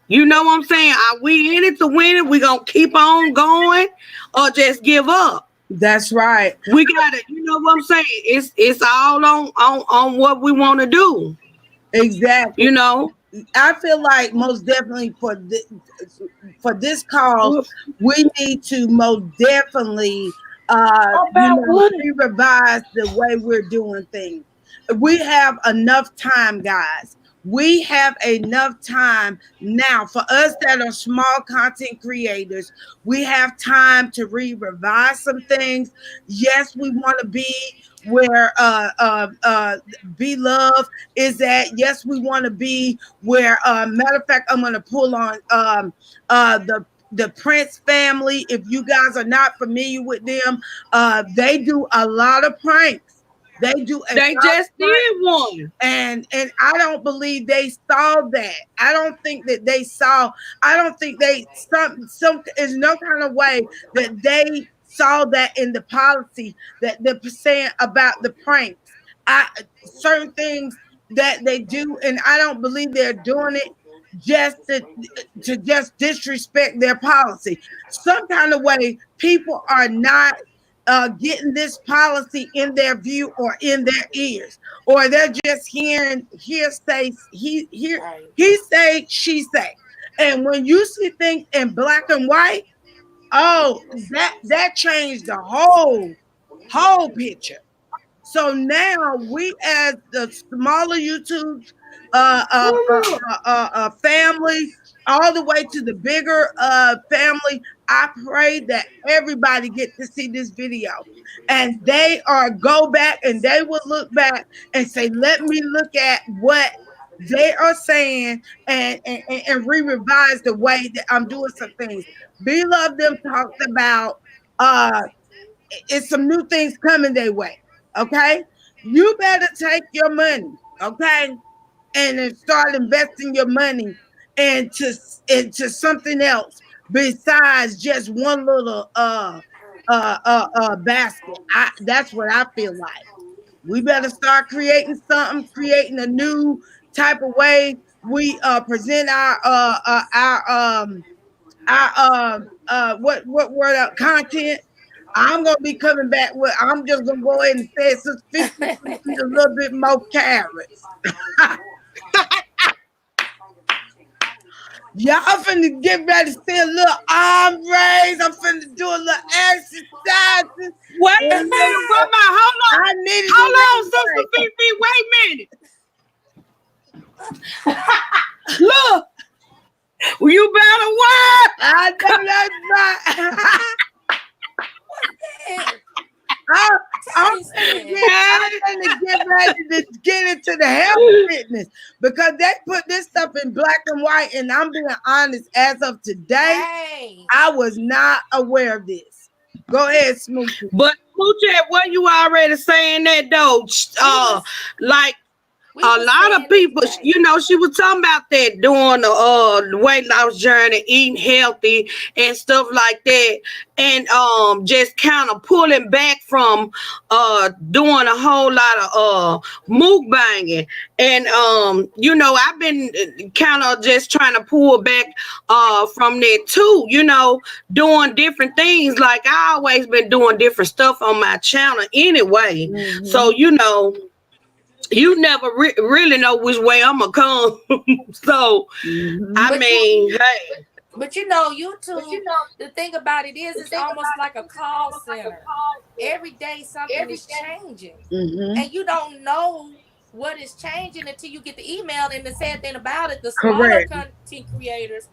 You know what I'm saying? Are we in it to win it? We gonna keep on going, or just give up? That's right. We gotta, you know what I'm saying? It's all on what we want to do. Exactly. You know. I feel like most definitely for this cause, we need to most definitely About what? re-revise the way we're doing things. We have enough time, guys. We have enough time now for us that are small content creators. We have time to revise some things. Yes, we want to be where be love is at. Yes, we want to be where matter of fact, I'm gonna pull on the Prince family. If you guys are not familiar with them, they do a lot of pranks. They do a They lot of just pranks. did one. And I don't believe they saw that. I don't think that they saw. I don't think they some is no kind of way that they saw that in the policy that they're saying about the pranks. I certain things that they do, and I don't believe they're doing it just to just disrespect their policy. Some kind of way, people are not getting this policy in their view or in their ears, or they're just hearing hearsay. Right. He say, she say, and when you see things in black and white, oh, that changed the whole picture. So now we, as the smaller YouTube's family, all the way to the bigger family, I pray that everybody get to see this video, and they are go back and they will look back and say, "Let me look at what they are saying and re-revise the way that I'm doing some things." Beloved them talked about uh it's some new things coming their way. Okay, you better take your money. Okay, and then start investing your money into something else besides just one little basket. That's what I feel like. We better start creating something, creating a new type of way we present what word content. I'm gonna be coming back with. I'm just gonna go ahead and say it. Since 50 eat a little bit more carrots. Y'all finna get ready to see a little arm raise. I'm finna do a little exercises. Wait a And minute, grandma. I needed to Hold on, raise Sister weight. Fifi. Wait a minute. Look, you better work. I know that's right. Yeah, I, I'm tasty. I'm gonna get ready to get into the health fitness because they put this stuff in black and white, and I'm being honest. As of today, Hey, I was not aware of this. Go ahead, Smoothie. But Poochie, what you already saying that though? we was Like we a was lot of saying it people, today. she was talking about that doing the weight loss journey, eating healthy and stuff like that, and just kind of pulling back from doing a whole lot of mukbanging, and I've been kind of just trying to pull back from that too, doing different things. Like I always been doing different stuff on my channel anyway, so Mm-hmm. you never really know which way I'm gonna come. So, I Mm-hmm. But you mean, hey, but you know, YouTube, the thing about it is it's almost like a call center. Every day something is changing. Mm-hmm. And you don't know what is changing until you get the email. And the sad thing about it, the smaller Correct. content creators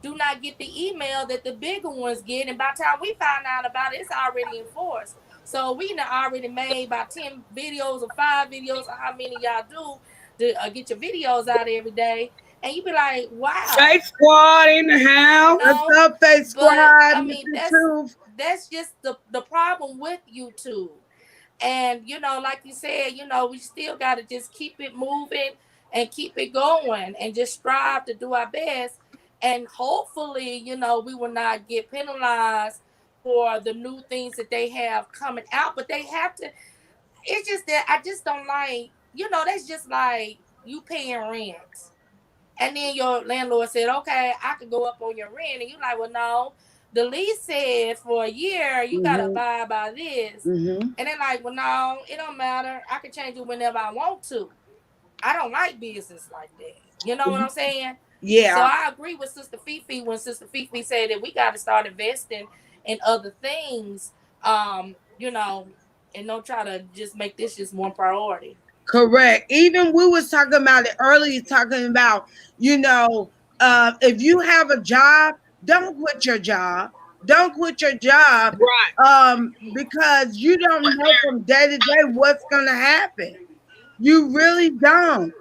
do not get the email that the bigger ones get. And by the time we find out about it, it's already enforced. So we done already made about 10 videos or 5 videos or how many y'all do to get your videos out every day. And you be like, Faith wow, Squad in the house. What's no. up, Face But Squad, I mean, Mr. Truth? that's just the problem with YouTube. And like you said, we still got to just keep it moving and keep it going and just strive to do our best. And hopefully, we will not get penalized for the new things that they have coming out. But they have to. It's just that I just don't like. That's just like you paying rent, and then your landlord said, okay, I could go up on your rent. And you're like, well, no. The lease said for a year, you got to Mm-hmm. abide by this. Mm-hmm. And they're like, well, no, it don't matter. I can change it whenever I want to. I don't like business like that. You know what I'm saying? So Yeah. I agree with Sister Fifi when Sister Fifi said that we got to start investing in other things, and don't try to just make this just one priority. Correct. Even we was talking about it earlier, talking about, if you have a job, don't quit your job. Don't quit your job, Right. because you don't know from day to day what's gonna happen. You really don't.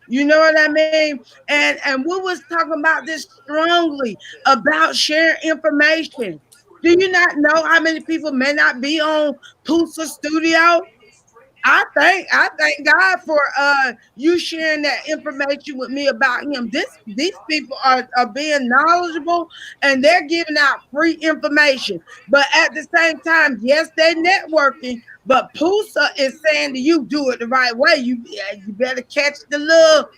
You know what I mean? And we was talking about this strongly about sharing information. Do you not know how many people may not be on Pusa Studio? I thank God for you sharing that information with me about him. These people are being knowledgeable and they're giving out free information. But at the same time, yes, they're networking. But Pusa is saying to you, do it the right way. You better catch the little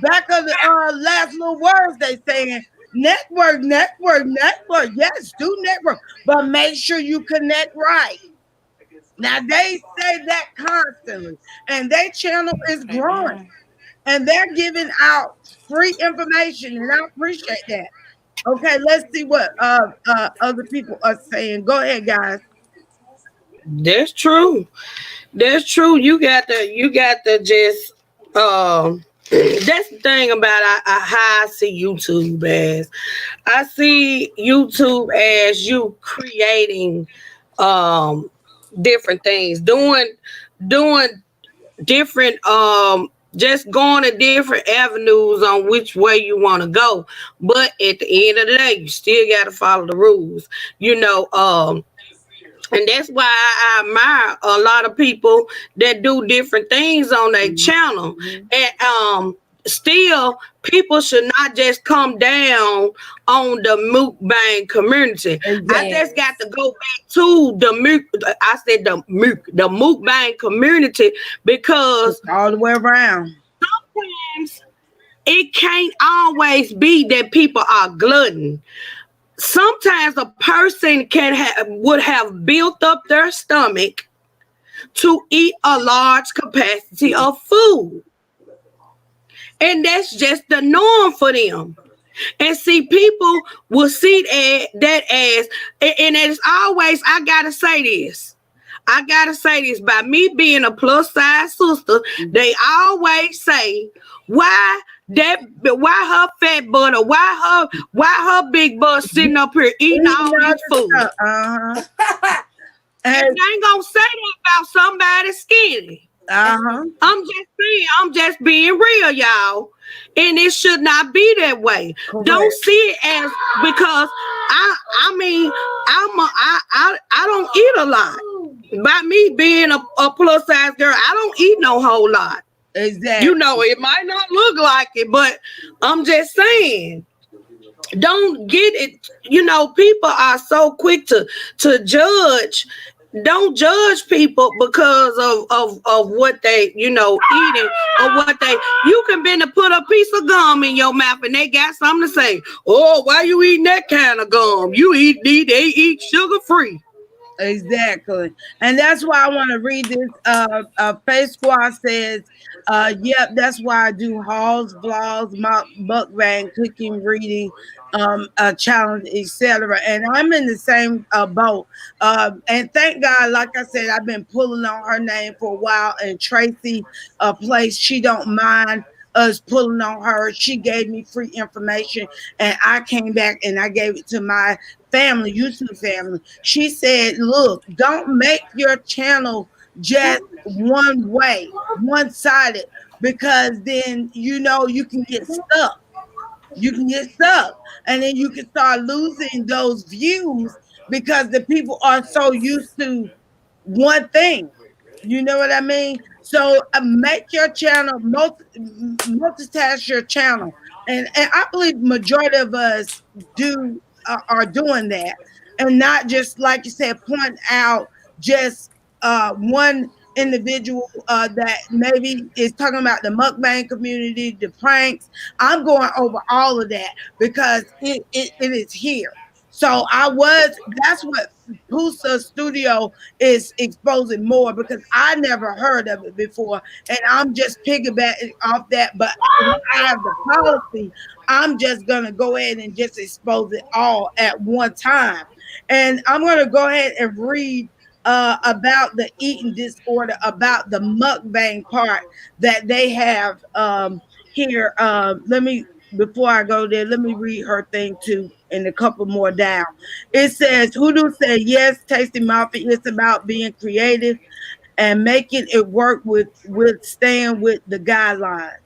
back of the last little words they saying. Network, network, network. Yes, do network, but make sure you connect right. Now they say that constantly, and their channel is growing, Amen. and they're giving out free information, and I appreciate that. Okay, let's see what other people are saying. Go ahead, guys. That's true. That's true. You got to just that's the thing about how I see YouTube as. I see YouTube as you creating um different things, doing different just going to different avenues on which way you want to go. But at the end of the day, you still got to follow the rules. You know, And that's why I admire a lot of people that do different things on their channel. Mhm. And still, people should not just come down on the mukbang community. I Exactly. just got Yes. to go back to the I said the mukbang community, It's because all the way around. sometimes it can't always be that people are glutton. Sometimes a person would have built up their stomach to eat a large capacity of food, and that's just the norm for them. And see, people will see that as, and it's always, I gotta say this. I gotta say this, by me being a plus size sister, they always say, why her fat butt, or why her big butt sitting up here eating Eating all all this the food? stuff. Uh-huh. And And they ain't gonna say that about somebody skinny. uh-huh. I'm just saying, I'm just being real, y'all. And it should not be that way. Don't Correct. see it as, because I mean, I don't eat a lot. By me being a plus size girl, I don't eat no whole lot. You Exactly. know, it might not look like it, but I'm just saying, don't get it. You know, people are so quick to judge. Don't judge people because of what they, eating, or what they, you can been to put a piece of gum in your mouth and they got something to say. Oh, why you eating that kind of gum? They eat sugar free. Exactly. And that's why I want to read this. Face Squad says, yep, that's why I do hauls, vlogs, mukbang, cooking, reading, challenge, etc. And I'm in the same boat. And thank God, like I said, I've been pulling on her name for a while. And Tracy, place, she don't mind us pulling on her. She gave me free information, and I came back and I gave it to my family, YouTube family. She said, look, don't make your channel just one way, one sided, because then you can get stuck. You can get stuck. And then you can start losing those views because the people are so used to one thing. You know what I mean? So make your channel multitask your channel, and I believe majority of us do are doing that, and not just like you said, point out just one individual that maybe is talking about the mukbang community, the pranks. I'm going over all of that because it is here. So that's what Pusa Studio is exposing more because I never heard of it before, and I'm just piggybacking off that. But when I have the policy, I'm just gonna go ahead and just expose it all at one time, and I'm gonna go ahead and read about the eating disorder, about the mukbang part that they have here. Let me before I go there, let me read her thing too, and a couple more down. It says, Hoodoo said, yes, Tasty Mafia is about being creative and making it work with staying with the guidelines.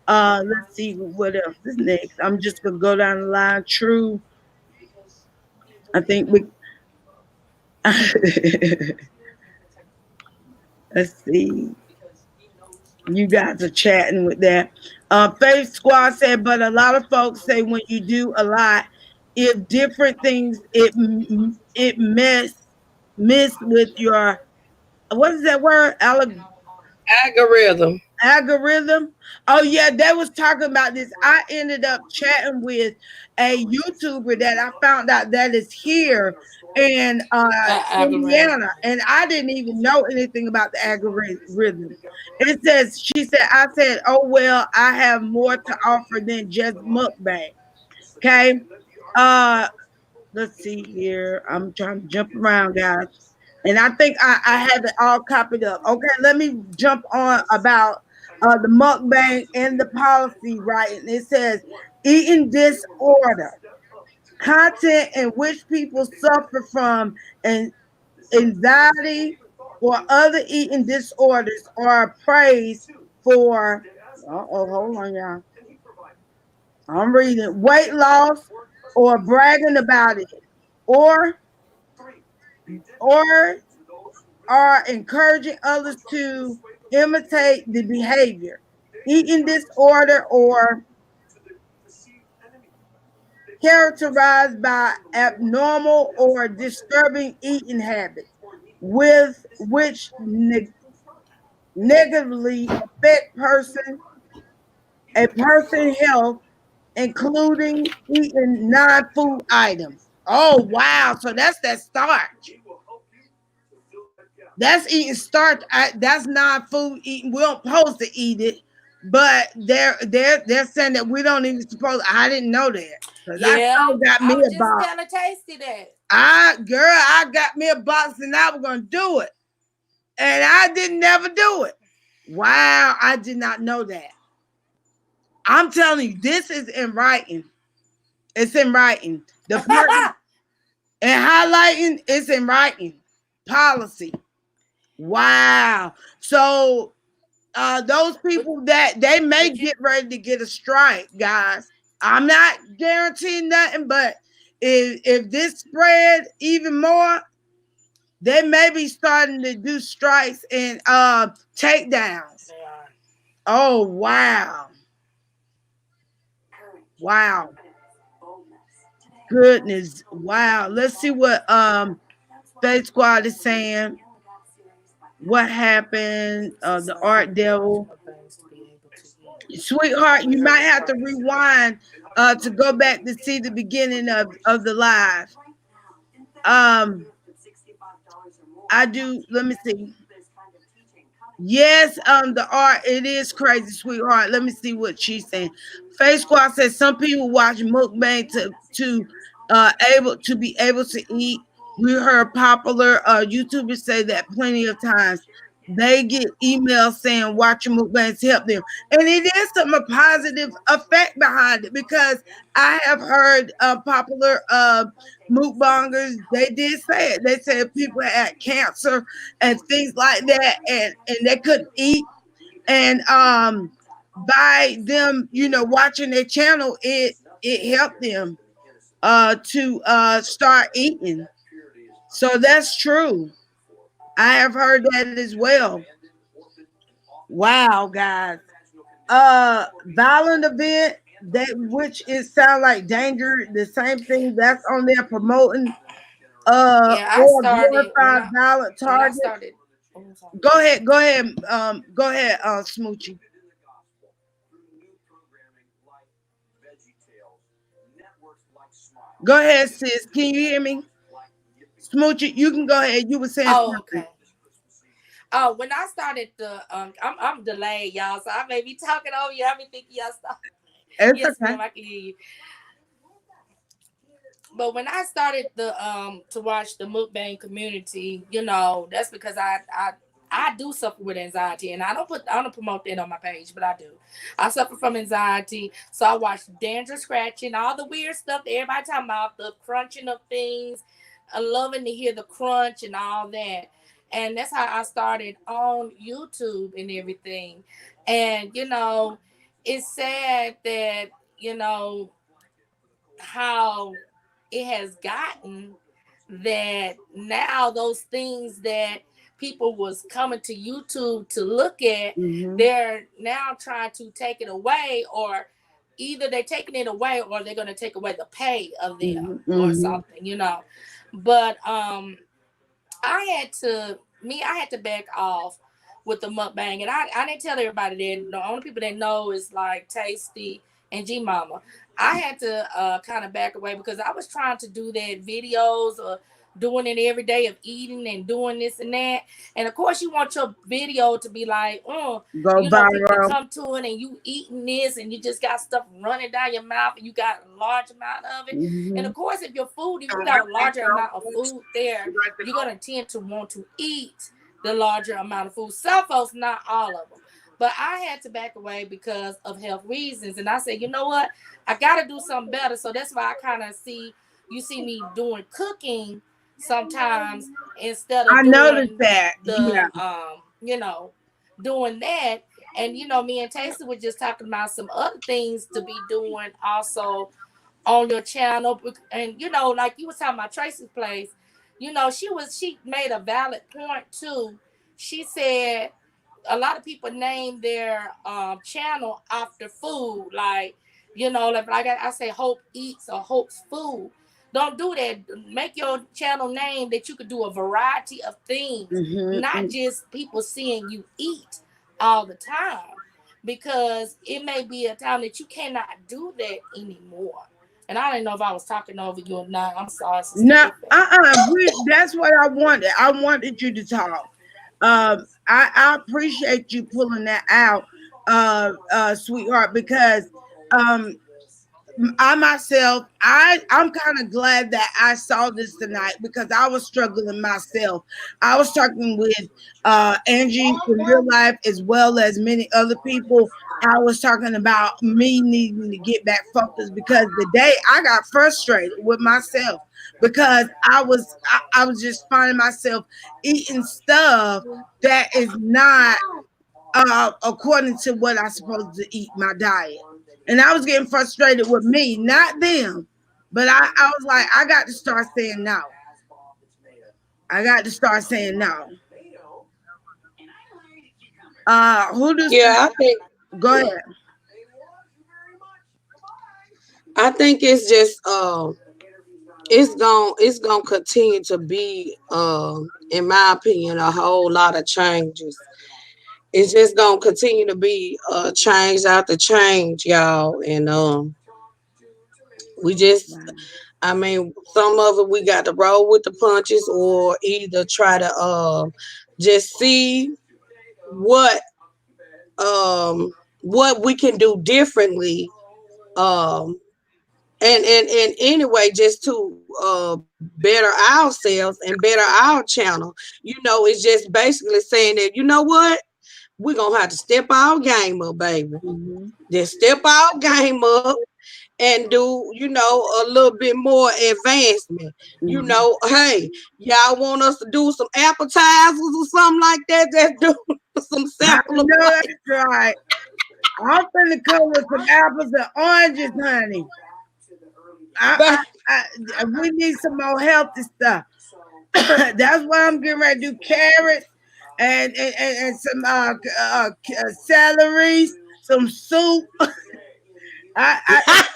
Let's see what else is next. I'm just gonna go down the line. True. I think we let's see. You guys are chatting with that. Faith Squad said, but a lot of folks say when you do a lot, if different things, it miss with your what is that word? Algorithm. Algorithm. Oh yeah, they was talking about this. I ended up chatting with a YouTuber that I found out that is here in Algorithm. Indiana, and I didn't even know anything about the algorithm. It says she said I said, oh well, I have more to offer than just mukbang. Okay. Uh let's see here. I'm trying to jump around, guys. And I think I have it all copied up. Okay, let me jump on about the mukbang and the policy writing. It says eating disorder, content in which people suffer from an anxiety or other eating disorders are praised for. Oh, hold on, y'all. I'm reading weight loss or bragging about it, or or are encouraging others to imitate the behavior, eating disorder, or characterized by abnormal or disturbing eating habits, with which negatively affect a person's health, including eating non-food items. Oh wow! So that's that starch. That's eating starch. That's non-food eating. We don't supposed to eat it, but they're saying that we don't even supposed. I didn't know that because I Yeah, sure got I me was a just box. telling Tasty that. I got me a box and I was gonna do it, and I didn't never do it. Wow, I did not know that. I'm telling you, this is in writing. It's in writing. The part and highlighting is in writing. Policy. Wow. So those but people that they may but you get ready to get a strike, guys. I'm not guaranteeing nothing, but if this spread even more, they may be starting to do strikes and takedowns. they are. Oh wow. Wow. Goodness. Wow. Let's see what Faith Squad is saying. What happened? The art devil. Things to be able to eat. Sweetheart, you might have to rewind to go back to see the beginning of the live. Um, I do. Let me see. Yes, the art it is crazy, sweetheart. Let me see what she's saying. Face Squad says some people watch mukbang to be able to eat. We heard popular YouTubers say that plenty of times. They get emails saying watching mukbangs help them, and it is some a positive effect behind it because I have heard popular mukbangers. They did say it. They said people had cancer and things like that, and they couldn't eat, and by them, watching their channel, it helped them to start eating. So that's true. I have heard that as well. Wow, guys. Violent event that which is sound like danger, the same thing that's on there promoting Yeah, I or started glorify violent when I targets. started. Oh, I'm sorry. Go ahead, Smoochie. Go ahead, sis. Can you hear me? Smoochie, you can go ahead. You were saying Oh, something. okay. Oh, when I started the I'm delayed, y'all, so I may be talking over you. I be thinking y'all stop. It's Yes, okay. ma'am, I can hear you. But when I started the to watch the mukbang community, that's because I do suffer with anxiety, and I don't promote that on my page, but I do. I suffer from anxiety, so I watch danger scratching, all the weird stuff that everybody talking about, the crunching of things. I loving to hear the crunch and all that, and that's how I started on YouTube and everything. And it's sad that you know how it has gotten that now those things that people was coming to YouTube to look at, Mm-hmm. they're now trying to take it away, or either they're taking it away or they're going to take away the pay of them Mm-hmm. or Mm-hmm. something. But I had to back off with the mukbang, and I didn't tell everybody that. The only people that know is like Tasty and G Mama. I had to kind of back away because I was trying to do that videos or doing it every day of eating and doing this and that. And of course, you want your video to be like, Go people to viral. come to it and you eating this and you just got stuff running down your mouth and you got a large amount of it. And Mm-hmm. of course, if you got a larger amount of food there, you're gonna tend to want to eat the larger amount of food. Some folks, not all of them. But I had to back away because of health reasons. And I said, you know what? I gotta do something better. So that's why I kind of see me doing cooking sometimes instead I of noticed doing that. Yeah. the doing that. And me and Tasty were just talking about some other things to be doing also on your channel. And like you was talking about Tracy's place, she made a valid point too. She said a lot of people name their channel after food, like like I say, Hope Eats or Hope's Food. Don't do that. Make your channel name that you could do a variety of things, not just people seeing you eat all the time, because it may be a time that you cannot do that anymore. And I didn't know if I was talking over you or not. I'm sorry, Sister No, Tiffany. that's what I wanted. I wanted you to talk. I appreciate you pulling that out, sweetheart, because um, I myself, I'm kind of glad that I saw this tonight because I was struggling myself. I was talking with Angie in real life as well as many other people. I was talking about me needing to get back focused because the day I got frustrated with myself because I was just finding myself eating stuff that is not according to what I'm supposed to eat my diet. And I was getting frustrated with me, not them. But I was like, I got to start saying no. I got to start saying no. Who does Yeah, go ahead? I think it's just it's gonna continue to be in my opinion a whole lot of changes. It's just gonna continue to be change after change, y'all. And we just I mean, some of it we got to roll with the punches or either try to just see what what we can do differently. Um and anyway, just to better ourselves and better our channel, it's just basically saying that we're gonna have to step our game up, baby. Mm-hmm. Just step our game up and do, a little bit more advancement. Mm-hmm. Hey, y'all want us to do some appetizers or something like that? Just do some I sample of know plate. that's right. I'm finna come with some apples and oranges, honey. I, we need some more healthy stuff. That's why I'm getting ready to do carrots and some celery, some soup. I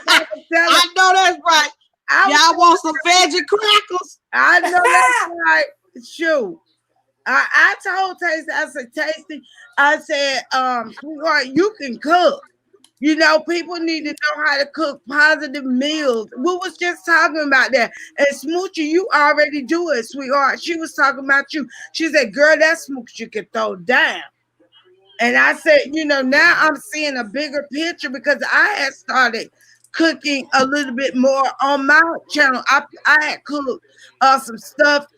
was telling, I know that's right. I was, Y'all want some veggie crackers? I know that's right. Shoot. I told Tasty, I said, Tasty, I said, sweetheart, you can cook. People need to know how to cook positive meals. We was just talking about that. And Smoochie, you already do it, sweetheart. She was talking about you. She said, girl, that Smoochie you can throw down. And I said, now I'm seeing a bigger picture because I had started cooking a little bit more on my channel. I had cooked some stuffed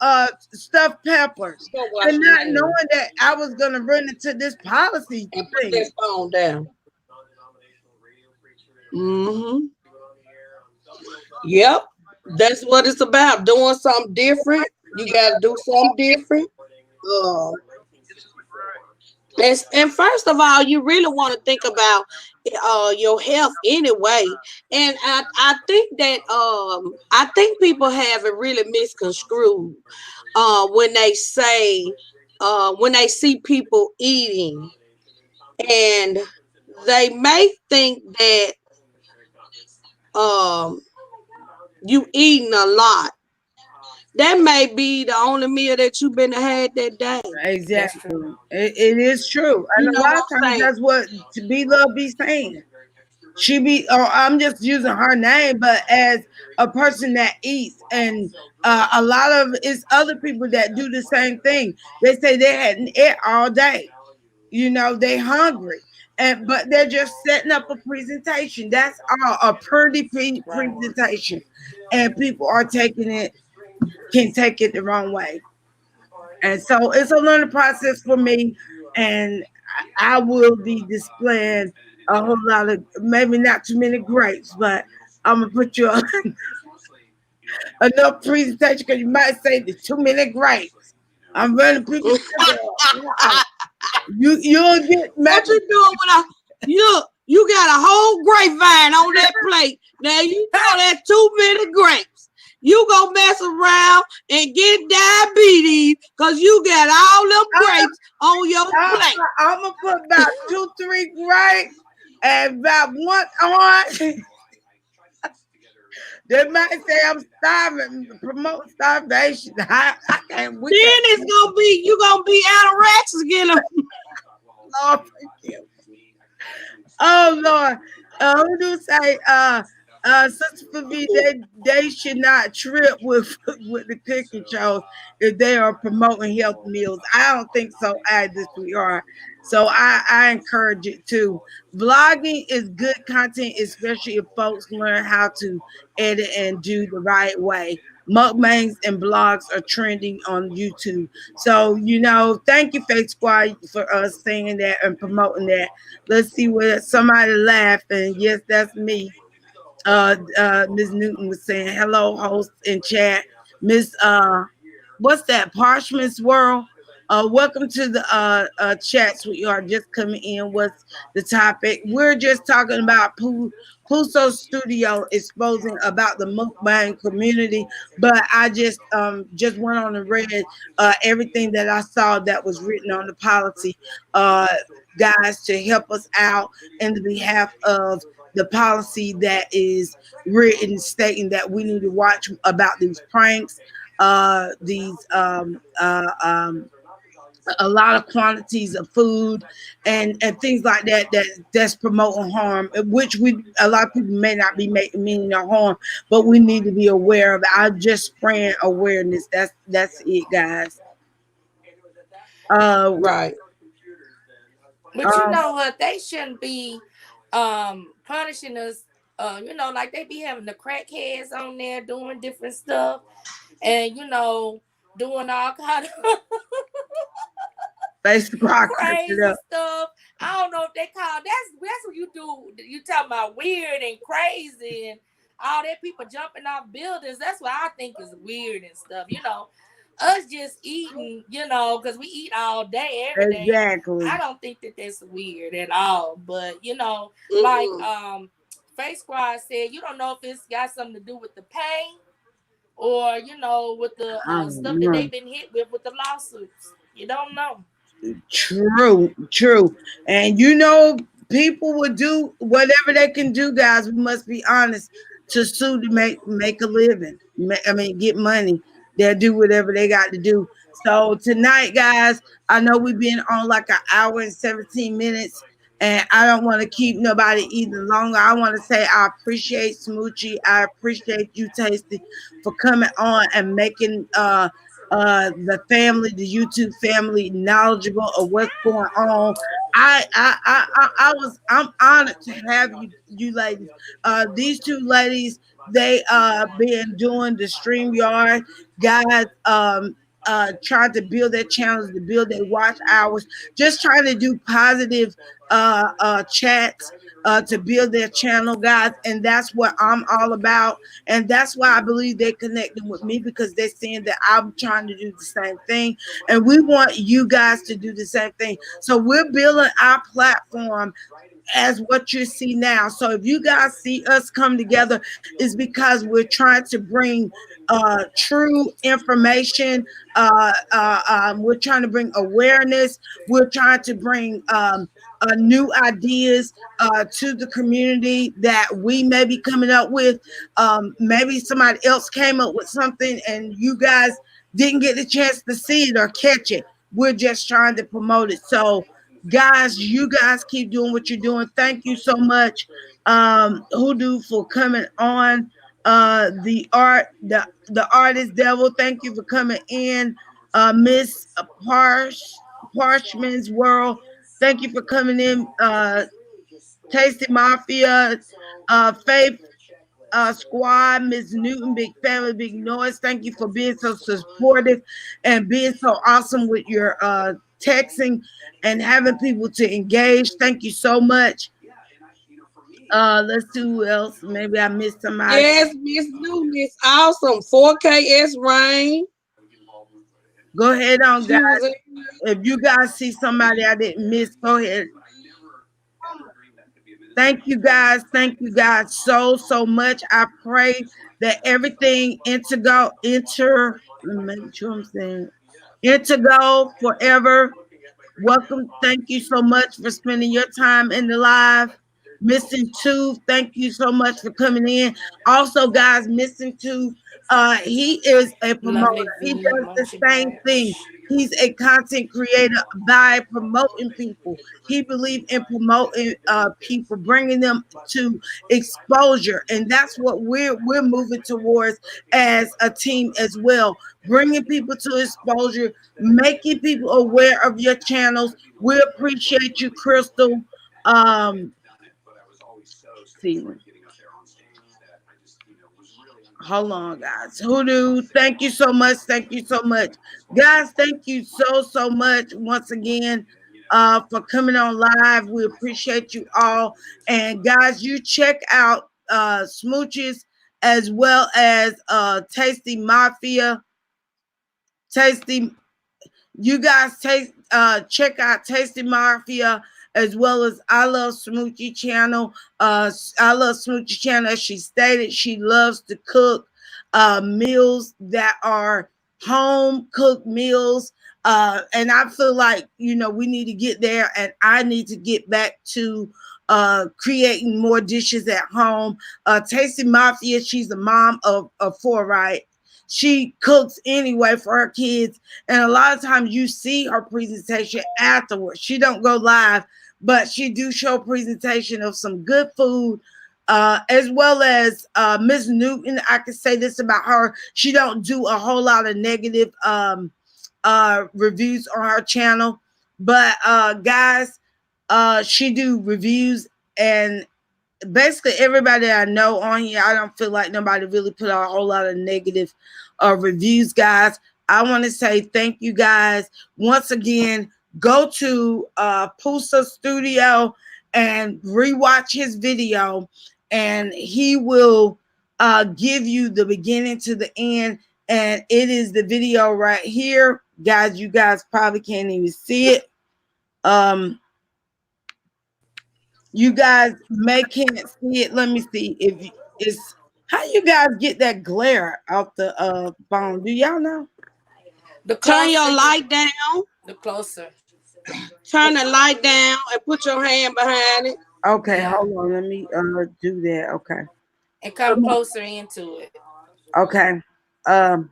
peppers, Go wash and your not hands knowing that I was gonna run into this policy and put thing. that phone down. Mm-hmm. Yep. That's what it's about. Doing something different. You got to do something different. Uh, and first of all, you really want to think about your health anyway. And I think that I think people have it really misconstrued when they say when they see people eating and they may think that um you eating a lot. That may be the only meal that you've been had that day. That's true. Exactly, it is true, You and a know lot what of I'm times saying? that's what to be love be saying. She be, or I'm just using her name, but as a person that eats, and a lot of it's other people that do the same thing. They say they hadn't ate all day. They hungry, and but they're just setting up a presentation. That's all, a pretty Right. presentation, and people are taking it, can take it the wrong way. And so it's a learning process for me, and I will be displaying a whole lot of, maybe not too many grapes, but I'm gonna put you on enough presentation because you might say the too many grapes. I'm running people sugar up. You'll get What maybe you doing when you got a whole grapevine on that plate. Now you know that's too many grapes. you go mess around and get diabetes because you got all them grapes on your plate. I'm gonna put about 2, 3 grapes and about one orange. They might say I'm starving, promote starvation. I can't. We Then can't. it's gonna be you gonna be anorexic again. Lord, forgive. Oh Lord, who do say Sister Fabi, they should not trip with with the cooking shows if they are promoting health meals. I don't think so either, sweetheart. So I encourage it too. Vlogging is good content, especially if folks learn how to edit and do the right way. Mukbangs and blogs are trending on YouTube. So, thank you, Faith Squad, for us saying that and promoting that. Let's see what somebody laughing. Yes, that's me. Miss Newton was saying hello, host in chat. Miss what's that? Parchment's World. Welcome to the chat, sweetheart. Just coming in. What's the topic? We're just talking about Puso Studio exposing about the mukbang community. But I just went on and read everything that I saw that was written on the policy, uh, guys, to help us out in the behalf of the policy that is written stating that we need to watch about these pranks, these a lot of quantities of food and things like that's promoting harm, which we a lot of people may not be making meaning no harm, but we need to be aware of it. I just spread awareness. That's it, guys. Uh, Right. But you know what? They shouldn't be punishing us. Like they be having the crackheads on there doing different stuff, and doing all kind of Facebook it crazy up. stuff. I don't know if they call that's what you do. You talking about weird and crazy and all that people jumping off buildings. That's what I think is weird and stuff. Us just eating, because we eat all day, every day. Exactly. I don't think that that's weird at all. But like Mm-hmm. Face Squad said, you don't know if it's got something to do with the pain or with the I stuff don't that know. they've been hit with the lawsuits. You don't know. True, true. And people would do whatever they can do, guys. We must be honest to sue to make a living. I mean, get money. They'll do whatever they got to do. So tonight, guys, I know we've been on like an hour and 17 minutes, and I don't want to keep nobody even longer. I want to say I appreciate Smoochie. I appreciate you, Tasty, for coming on and making the family, the YouTube family, knowledgeable of what's going on. I'm honored to have you ladies. These two ladies, they been doing the StreamYard, guys. Trying to build their channels, to build their watch hours, just trying to do positive chats to build their channel, guys. And that's what I'm all about. And that's why I believe they're connecting with me, because they're seeing that I'm trying to do the same thing. And we want you guys to do the same thing. So we're building our platform as what you see now. So if you guys see us come together, is because we're trying to bring true information. We're trying to bring awareness. We're trying to bring new ideas to the community that we may be coming up with. Maybe somebody else came up with something and you guys didn't get the chance to see it or catch it. We're just trying to promote it. So guys, you guys keep doing what you're doing. Thank you so much, Hoodoo, for coming on. The artist devil, thank you for coming in. Miss Parchman's World, thank you for coming in. Tasty Mafia, Faith Squad, Miss Newton, Big Family, Big Noise. Thank you for being so supportive and being so awesome with your texting and having people to engage. Thank you so much. Let's see who else. Maybe I missed somebody. Yes, Miss New, Miss Awesome. 4KS Rain. Go ahead on, guys. She was in. If you guys see somebody I didn't miss, go ahead. Thank you guys. Thank you guys so much. I pray that everything let me make sure I'm saying Intergo forever. Welcome. Thank you so much for spending your time in the live. Missing Tooth, thank you so much for coming in. Also, guys, Missing Tooth, he is a promoter. Lovely He V, does the Munchy same thing. Branch. He's a content creator by promoting people. He believes in promoting people, bringing them to exposure, and that's what we're moving towards as a team as well. Bringing people to exposure, making people aware of your channels. We appreciate you, Crystal. Um, see, hold on, guys. Hoodoo, thank you so much. Thank you so much, guys. Thank you so much once again for coming on live. We appreciate you all, and guys, you check out Smooches as well as Tasty Mafia. Tasty You guys check out Tasty Mafia as well as I Love Smoochie channel. I Love Smoochie channel. As she stated, she loves to cook meals that are home cooked meals. And I feel like we need to get there, and I need to get back to creating more dishes at home. Tasty Mafia, she's a mom of four, right? She cooks anyway for her kids, and a lot of times you see her presentation afterwards. She don't go live, but she do show presentation of some good food, as well as Miss Newton. I can say this about her: she don't do a whole lot of negative reviews on her channel, but guys, she do reviews, and basically everybody I know on here, I don't feel like nobody really put out a whole lot of negative reviews, guys. I want to say thank you guys once again. Go to Pusa Studio and rewatch his video, and he will give you the beginning to the end. And it is the video right here, guys. You guys probably can't even see it. You guys may can't see it. Let me see if it's how you guys get that glare out the phone. Do y'all know? The Turn closer your you, light down. the closer. Turn the light down and put your hand behind it. Okay, Yeah, hold on. Let me do that. Okay. and come closer into it. Okay. Um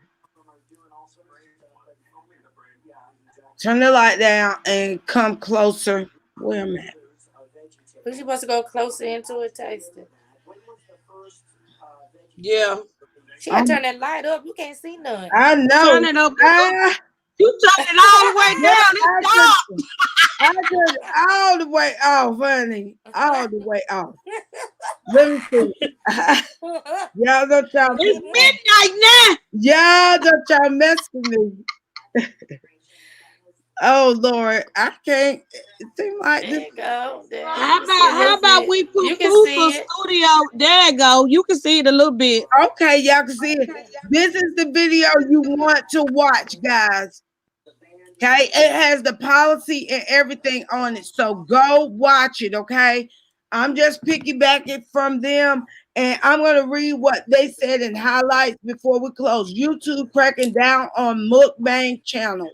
Turn the light down and come closer. Where am I at? Who's supposed to go closer into it, taste it? Yeah. She gotta Um, turn that light up. You can't see none. I know. Turn it up. Ah, You turn it all the way yeah, down. It's dark. I just all the way off, honey. All the way off. Let me see. Y'all don't y'all It's midnight Y'all don't y'all mess with me. Oh Lord, I can't. It seems like There this. you go. There now. you can see a How little about bit. we You put can Pusa see it. Studio? There you go. You can see it a little bit. Okay, y'all can see it. This is the video you want to watch, guys. Okay, it has the policy and everything on it. So go watch it. Okay, I'm just piggybacking from them, and I'm gonna read what they said in highlights before we close. YouTube cracking down on Mukbang channel.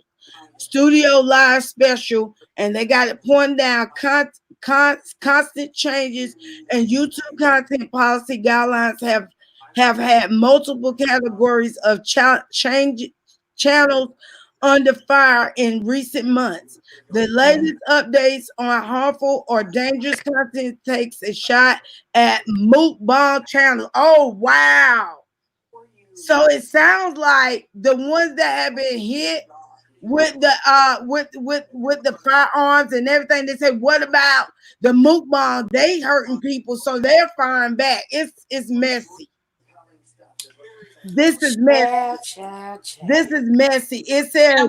Studio Live special, and they got it pointing down constant changes, and YouTube content policy guidelines have had multiple categories of change channels under fire in recent months. The Mm. latest updates on harmful or dangerous content takes a shot at Mukbang channel. Oh wow. So it sounds like the ones that have been hit with the with the firearms and everything. They say, what about the mukbang? They hurting people, so they're firing back. It's messy. This is messy. Child, child, This child. is messy. It says, Yeah,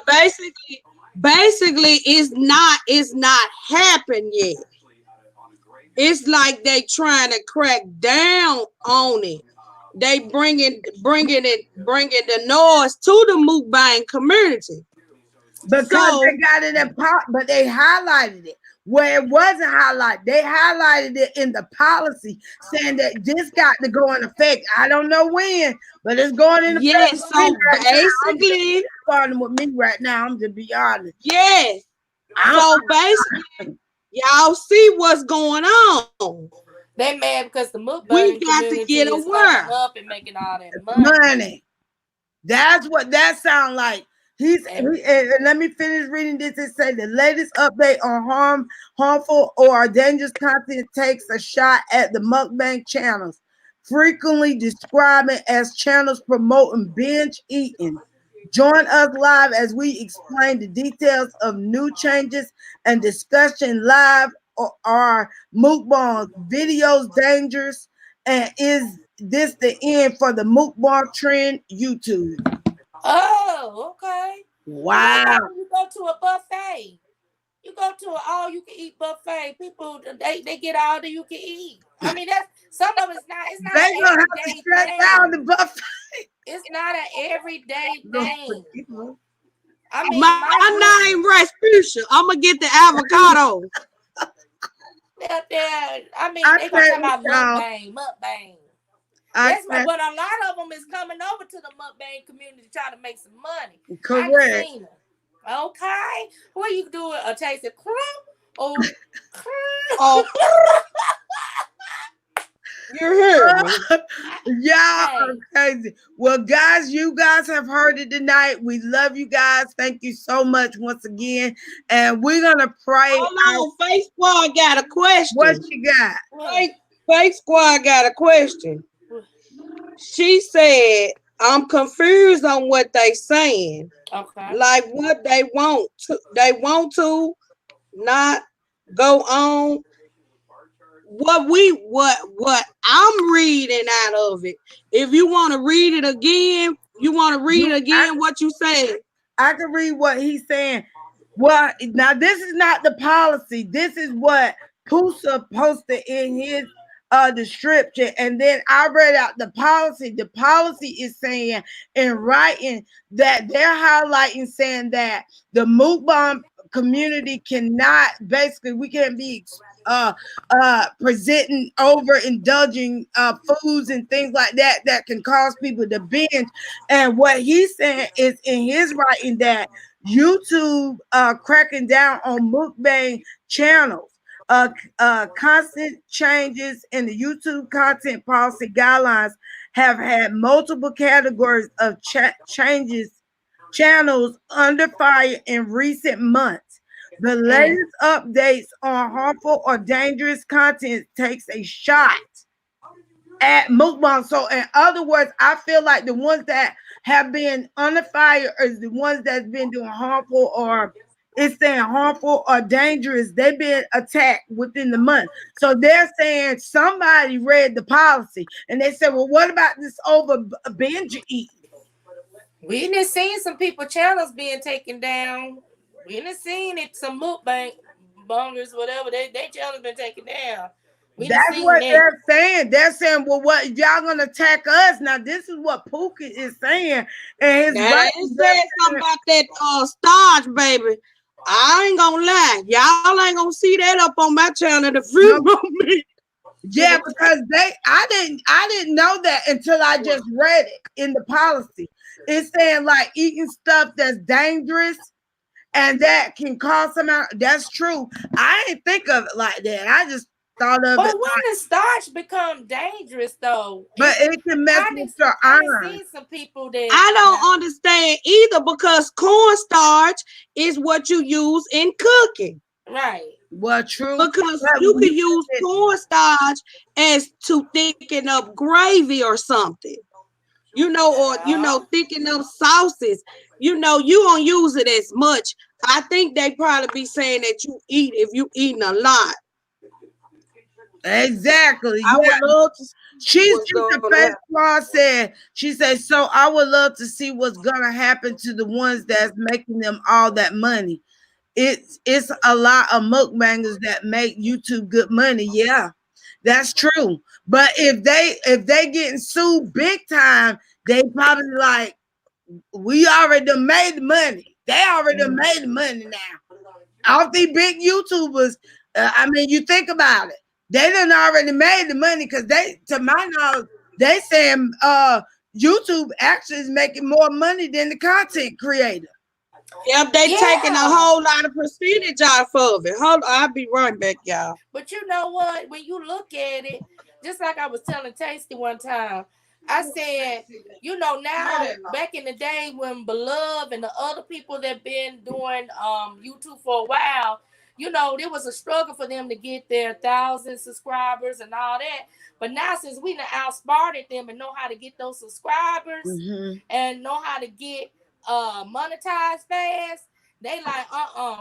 basically, it's not happened yet. It's like they trying to crack down on it. They bringing the noise to the mukbang community. because So they got it in pop, but they highlighted it. where it wasn't highlighted. They highlighted it in the policy, saying that this got to go in effect. I don't know when, but it's going in effect Yes, with me so right now. I'm just basically, starting with me right now. I'm just be honest. yes. I, So basically, y'all see what's going on. They mad because the We mukbang got to get community is coming aware. up and making all that money. money. That's what that sound like. And And let me finish reading this. It says the latest update on harmful or dangerous content takes a shot at the mukbang channels, frequently describing as channels promoting binge eating. Join us live as we explain the details of new changes and discussion live or mukbang videos dangerous, and is this the end for the mukbang trend YouTube? oh, okay. What Wow. about when you go to a buffet? You go to an all you can eat buffet. People they get all that you can eat. I mean that's some of it's not They an gonna have to everyday shut down the thing. buffet. It's not an everyday Lord, thing. forgive me. I mean, my My goodness. name Rasputia. I'm gonna get the avocado. I mean, I they gonna talk can't with about y'all. mukbang. I That's what, can't. but a lot of them is coming over to the mukbang community trying to make some money. I done Correct. seen them. Okay, what you do a taste of or Oh, you heard me. Y'all are hey, crazy. Well, guys, you guys have heard it tonight. We love you guys. Thank you so much once again. And we're gonna pray out. Hold on, Face Squad got a What question. you got? what? Face, Face Squad got a question. She said, "I'm confused on what they saying. Okay. Like what they want to not go on. What I'm reading out of it. If you want to read it again, you want to read You, again what you said. I can read what he's saying. Well, now this is not the policy. This is what Pusa posted in his description, and then I read out the policy. The policy is saying in writing that they're highlighting, saying that the Mukbang community cannot, basically we can't be uh presenting overindulging foods and things like that that can cause people to binge. And what he's saying is in his writing that YouTube cracking down on mukbang channels. Constant changes in the YouTube content policy guidelines have had multiple categories of changes channels under fire in recent months. The Mm. latest updates on harmful or dangerous content takes a shot at mukbang. So, in other words, I feel like the ones that have been under fire is the ones that's been doing harmful or it's saying harmful or dangerous. They've been attacked within the month. So they're saying somebody read the policy and they said, well, what about this over binge eating? We done seen some people channels being taken down. We done seen it. Some mukbang bongers, whatever they channels been taken down. We done That's seen what that. they're saying. They're saying, well, what y'all gonna attack us? Now, this is what Pookie is saying. And his Now right, they said something about that starch, baby. I ain't gonna lie. Y'all ain't gonna see that up on my channel the no, fruit moment. yeah, because I didn't know that until I just read it in the policy. It's saying like eating stuff that's dangerous and that can cause some out. That's true. I didn't think of it like that. I just thought of But it when like, the starch become dangerous though, but it can mess with your I done iron. seen some people that I now don't understand either because cornstarch is what you use in cooking. right. Well, true. Because But you we can use cornstarch as to thicken up gravy or something, or Yeah. thicken up sauces. You don't use it as much. I think they probably be saying that you eat if you eating a lot. exactly. I Yeah. would love to see She's what's just a going to face happen. Claw said. She said, so I would love to see what's gonna happen to the ones that's making them all that money. It's a lot of mukbangers that make YouTube good money. Yeah, that's true. But if they getting sued big time, they probably like we already done made the money. They already done made the money now. All these big YouTubers, I mean, you think about it. They done already made the money because they, to my knowledge, they saying YouTube actually is making more money than the content creator. Yep, they taking a Yeah. whole lot of percentage off of it. Hold on, I'll be right back, y'all. But you know what? When you look at it, just like I was telling Tasty one time, I said, you know, now back in the day when Beloved and the other people that been doing YouTube for a while, you know, there was a struggle for them to get their 1,000 subscribers and all that. But now since we done outsmarted them and know how to get those subscribers Mm-hmm. and know how to get monetized fast, they like,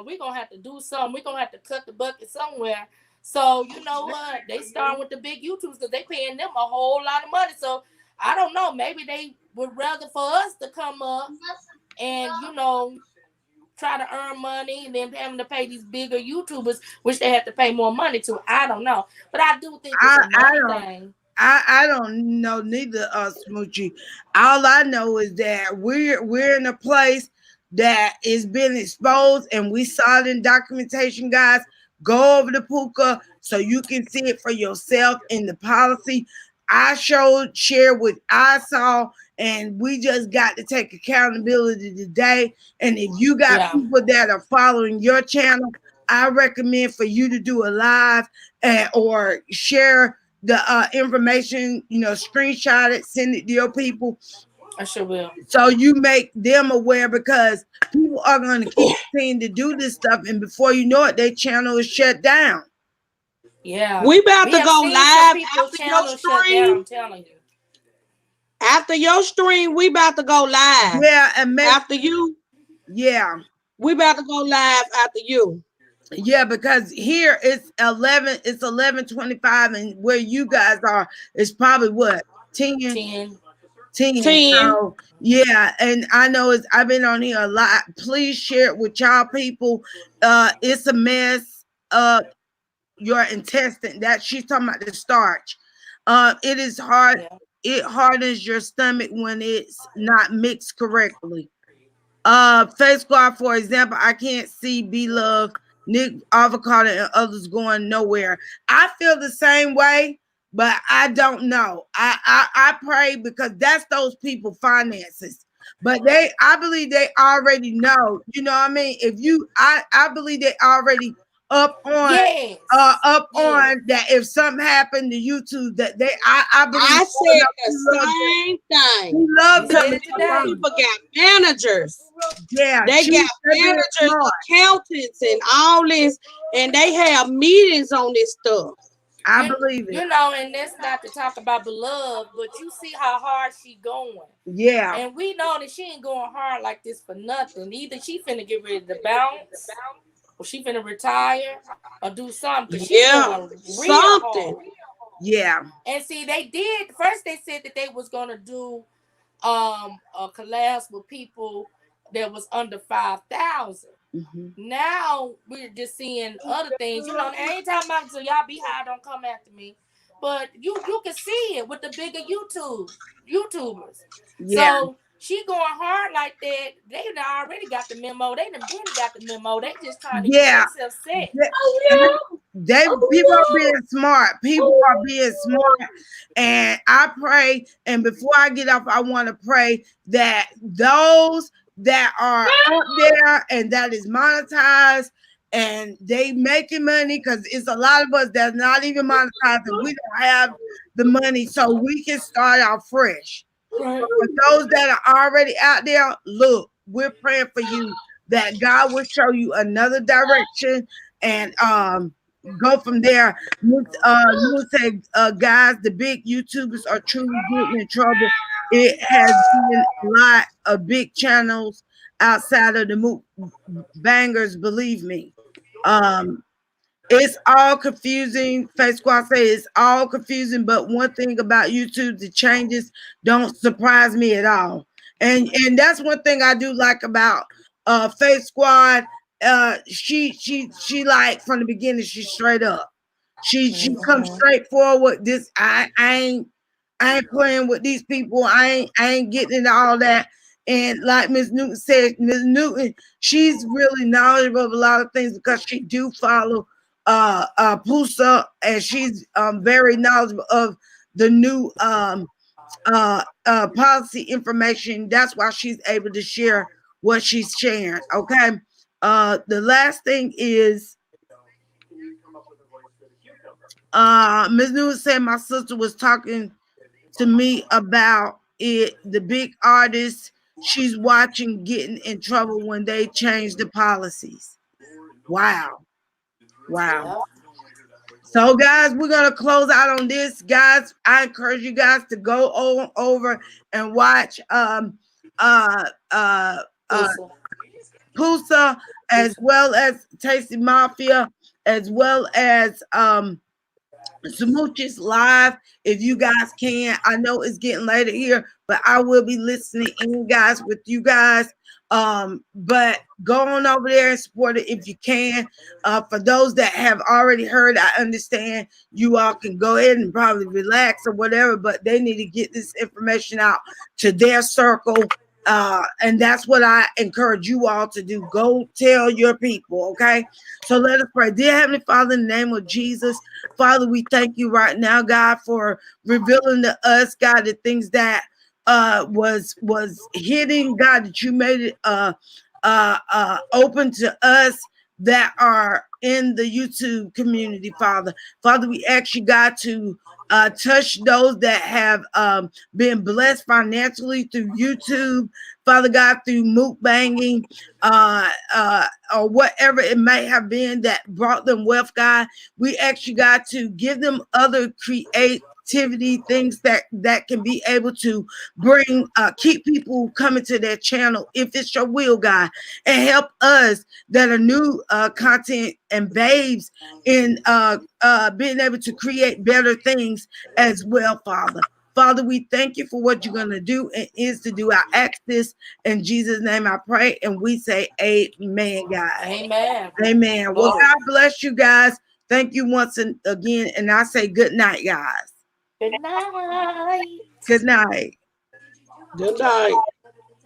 we're gonna have to do something. We're gonna have to cut the bucket somewhere. So you know what? They starting with the big YouTubers because they paying them a whole lot of money. So I don't know. Maybe they would rather for us to come up and try to earn money and then having to pay these bigger YouTubers, which they have to pay more money to. I don't know, but I do think it's I, a I money don't thing. I don't know neither Smoochie. All I know is that we're in a place that is being exposed and we saw it in documentation, guys. Go over to Puka so you can see it for yourself in the policy. I share what I saw, and we just got to take accountability today. And if you got Yeah, people that are following your channel, I recommend for you to do a live or share the information, screenshot it, send it to your people I sure will. so you make them aware because people are going to keep seeing to do this stuff. And before you know it, their channel is shut down. Yeah, We about we to have go seen some live people's after your channels shut down. stream. I'm telling you. After your stream, we about to go live. Yeah. And After you, yeah. we about to go live after you. Yeah, because here it's 11:25 and where you guys are is probably what 10. 10. 10. 10. So yeah, and I know I've been on here a lot. Please share it with y'all people. It's a mess. Your intestine that she's talking about the starch. It is hard. Yeah. It hardens your stomach when it's not mixed correctly. Face Squad, for example, I can't see Be Love, Nick Avocado, and others going nowhere. I feel the same way, but I don't know. I pray because that's those people finances. But I believe they already know. You know what I mean? I believe they already up on Yes. up Yes. on that if something happened to YouTube that I believe I said the same we thing. love You them Because said and it they those today. love people got managers. yeah, They got they're being managers, smart. accountants, and all this, and they have meetings on this stuff. I You believe it. you know, and that's not to talk about Beloved, but you see how hard she going. Yeah. And we know that she ain't going hard like this for nothing. Either she finna get ready to bounce, or she finna retire, or do something, because she Yeah, going real something. hard. Yeah. And see, they did first. They said that they was gonna do a collabs with people that was under 5,000. Hmm. Now we're just seeing other things. You know, I ain't talking about so y'all be high, don't come after me. But you can see it with the bigger YouTubers. Yeah. So she going hard like that. They done already got the memo. They done been got the memo. They just trying to get Yeah. themselves set. People are being smart. People are being smart. And I pray, and before I get off, I want to pray that those that are up there and that is monetized and they making money because it's a lot of us that's not even monetized and we don't have the money so we can start out fresh. Right. For those that are already out there, look, we're praying for you that God will show you another direction and go from there. You would say, guys, the big YouTubers are truly getting in trouble. It has been a lot of big channels outside of the bangers, believe me. Um, it's all confusing. Face Squad say it's all confusing, but one thing about YouTube, the changes don't surprise me at all. And that's one thing I do like about Face Squad. She like from the beginning, she's straight up. She comes Mhm. straight forward. I ain't playing with these people. I ain't getting into all that. And like Ms. Newton said, Ms. Newton, she's really knowledgeable of a lot of things because she do follow Pusa, and she's very knowledgeable of the new policy information. That's why she's able to share what she's sharing. Okay. The last thing is Ms. Newton said my sister was talking to me about it, the big artists she's watching getting in trouble when they change the policies. Wow. Wow. Yeah. So, guys, we're gonna close out on this. Guys, I encourage you guys to go over and watch uh uh uh Pusa. Pusa, as Pusa. well as Tasty Mafia, as well as Smooches live if you guys can. I know it's getting later here, but I will be listening in, guys, with you guys. But go on over there and support it if you can. For those that have already heard, I understand you all can go ahead and probably relax or whatever, but they need to get this information out to their circle. And that's what I encourage you all to do. Go tell your people, okay? So let us pray. Dear Heavenly Father, in the name of Jesus, Father, we thank you right now, God, for revealing to us, God, the things that was hidden, God, that you made it open to us that are in the YouTube community, Father. Father, we ask you, God, to touch those that have been blessed financially through YouTube, Father God, through mukbanging, or whatever it may have been that brought them wealth, God. We ask you, God, to give them other creativity, things that can be able to bring keep people coming to their channel if it's your will, God, and help us that are new content and babes in being able to create better things as well, Father. Father, we thank you for what you're going to do and is to do. I ask this in Jesus' name I pray, and we say amen, guys. Amen. Amen. Well, Glory. God bless you guys. Thank you once again, and I say good night, guys. Good night. Good night. Good night.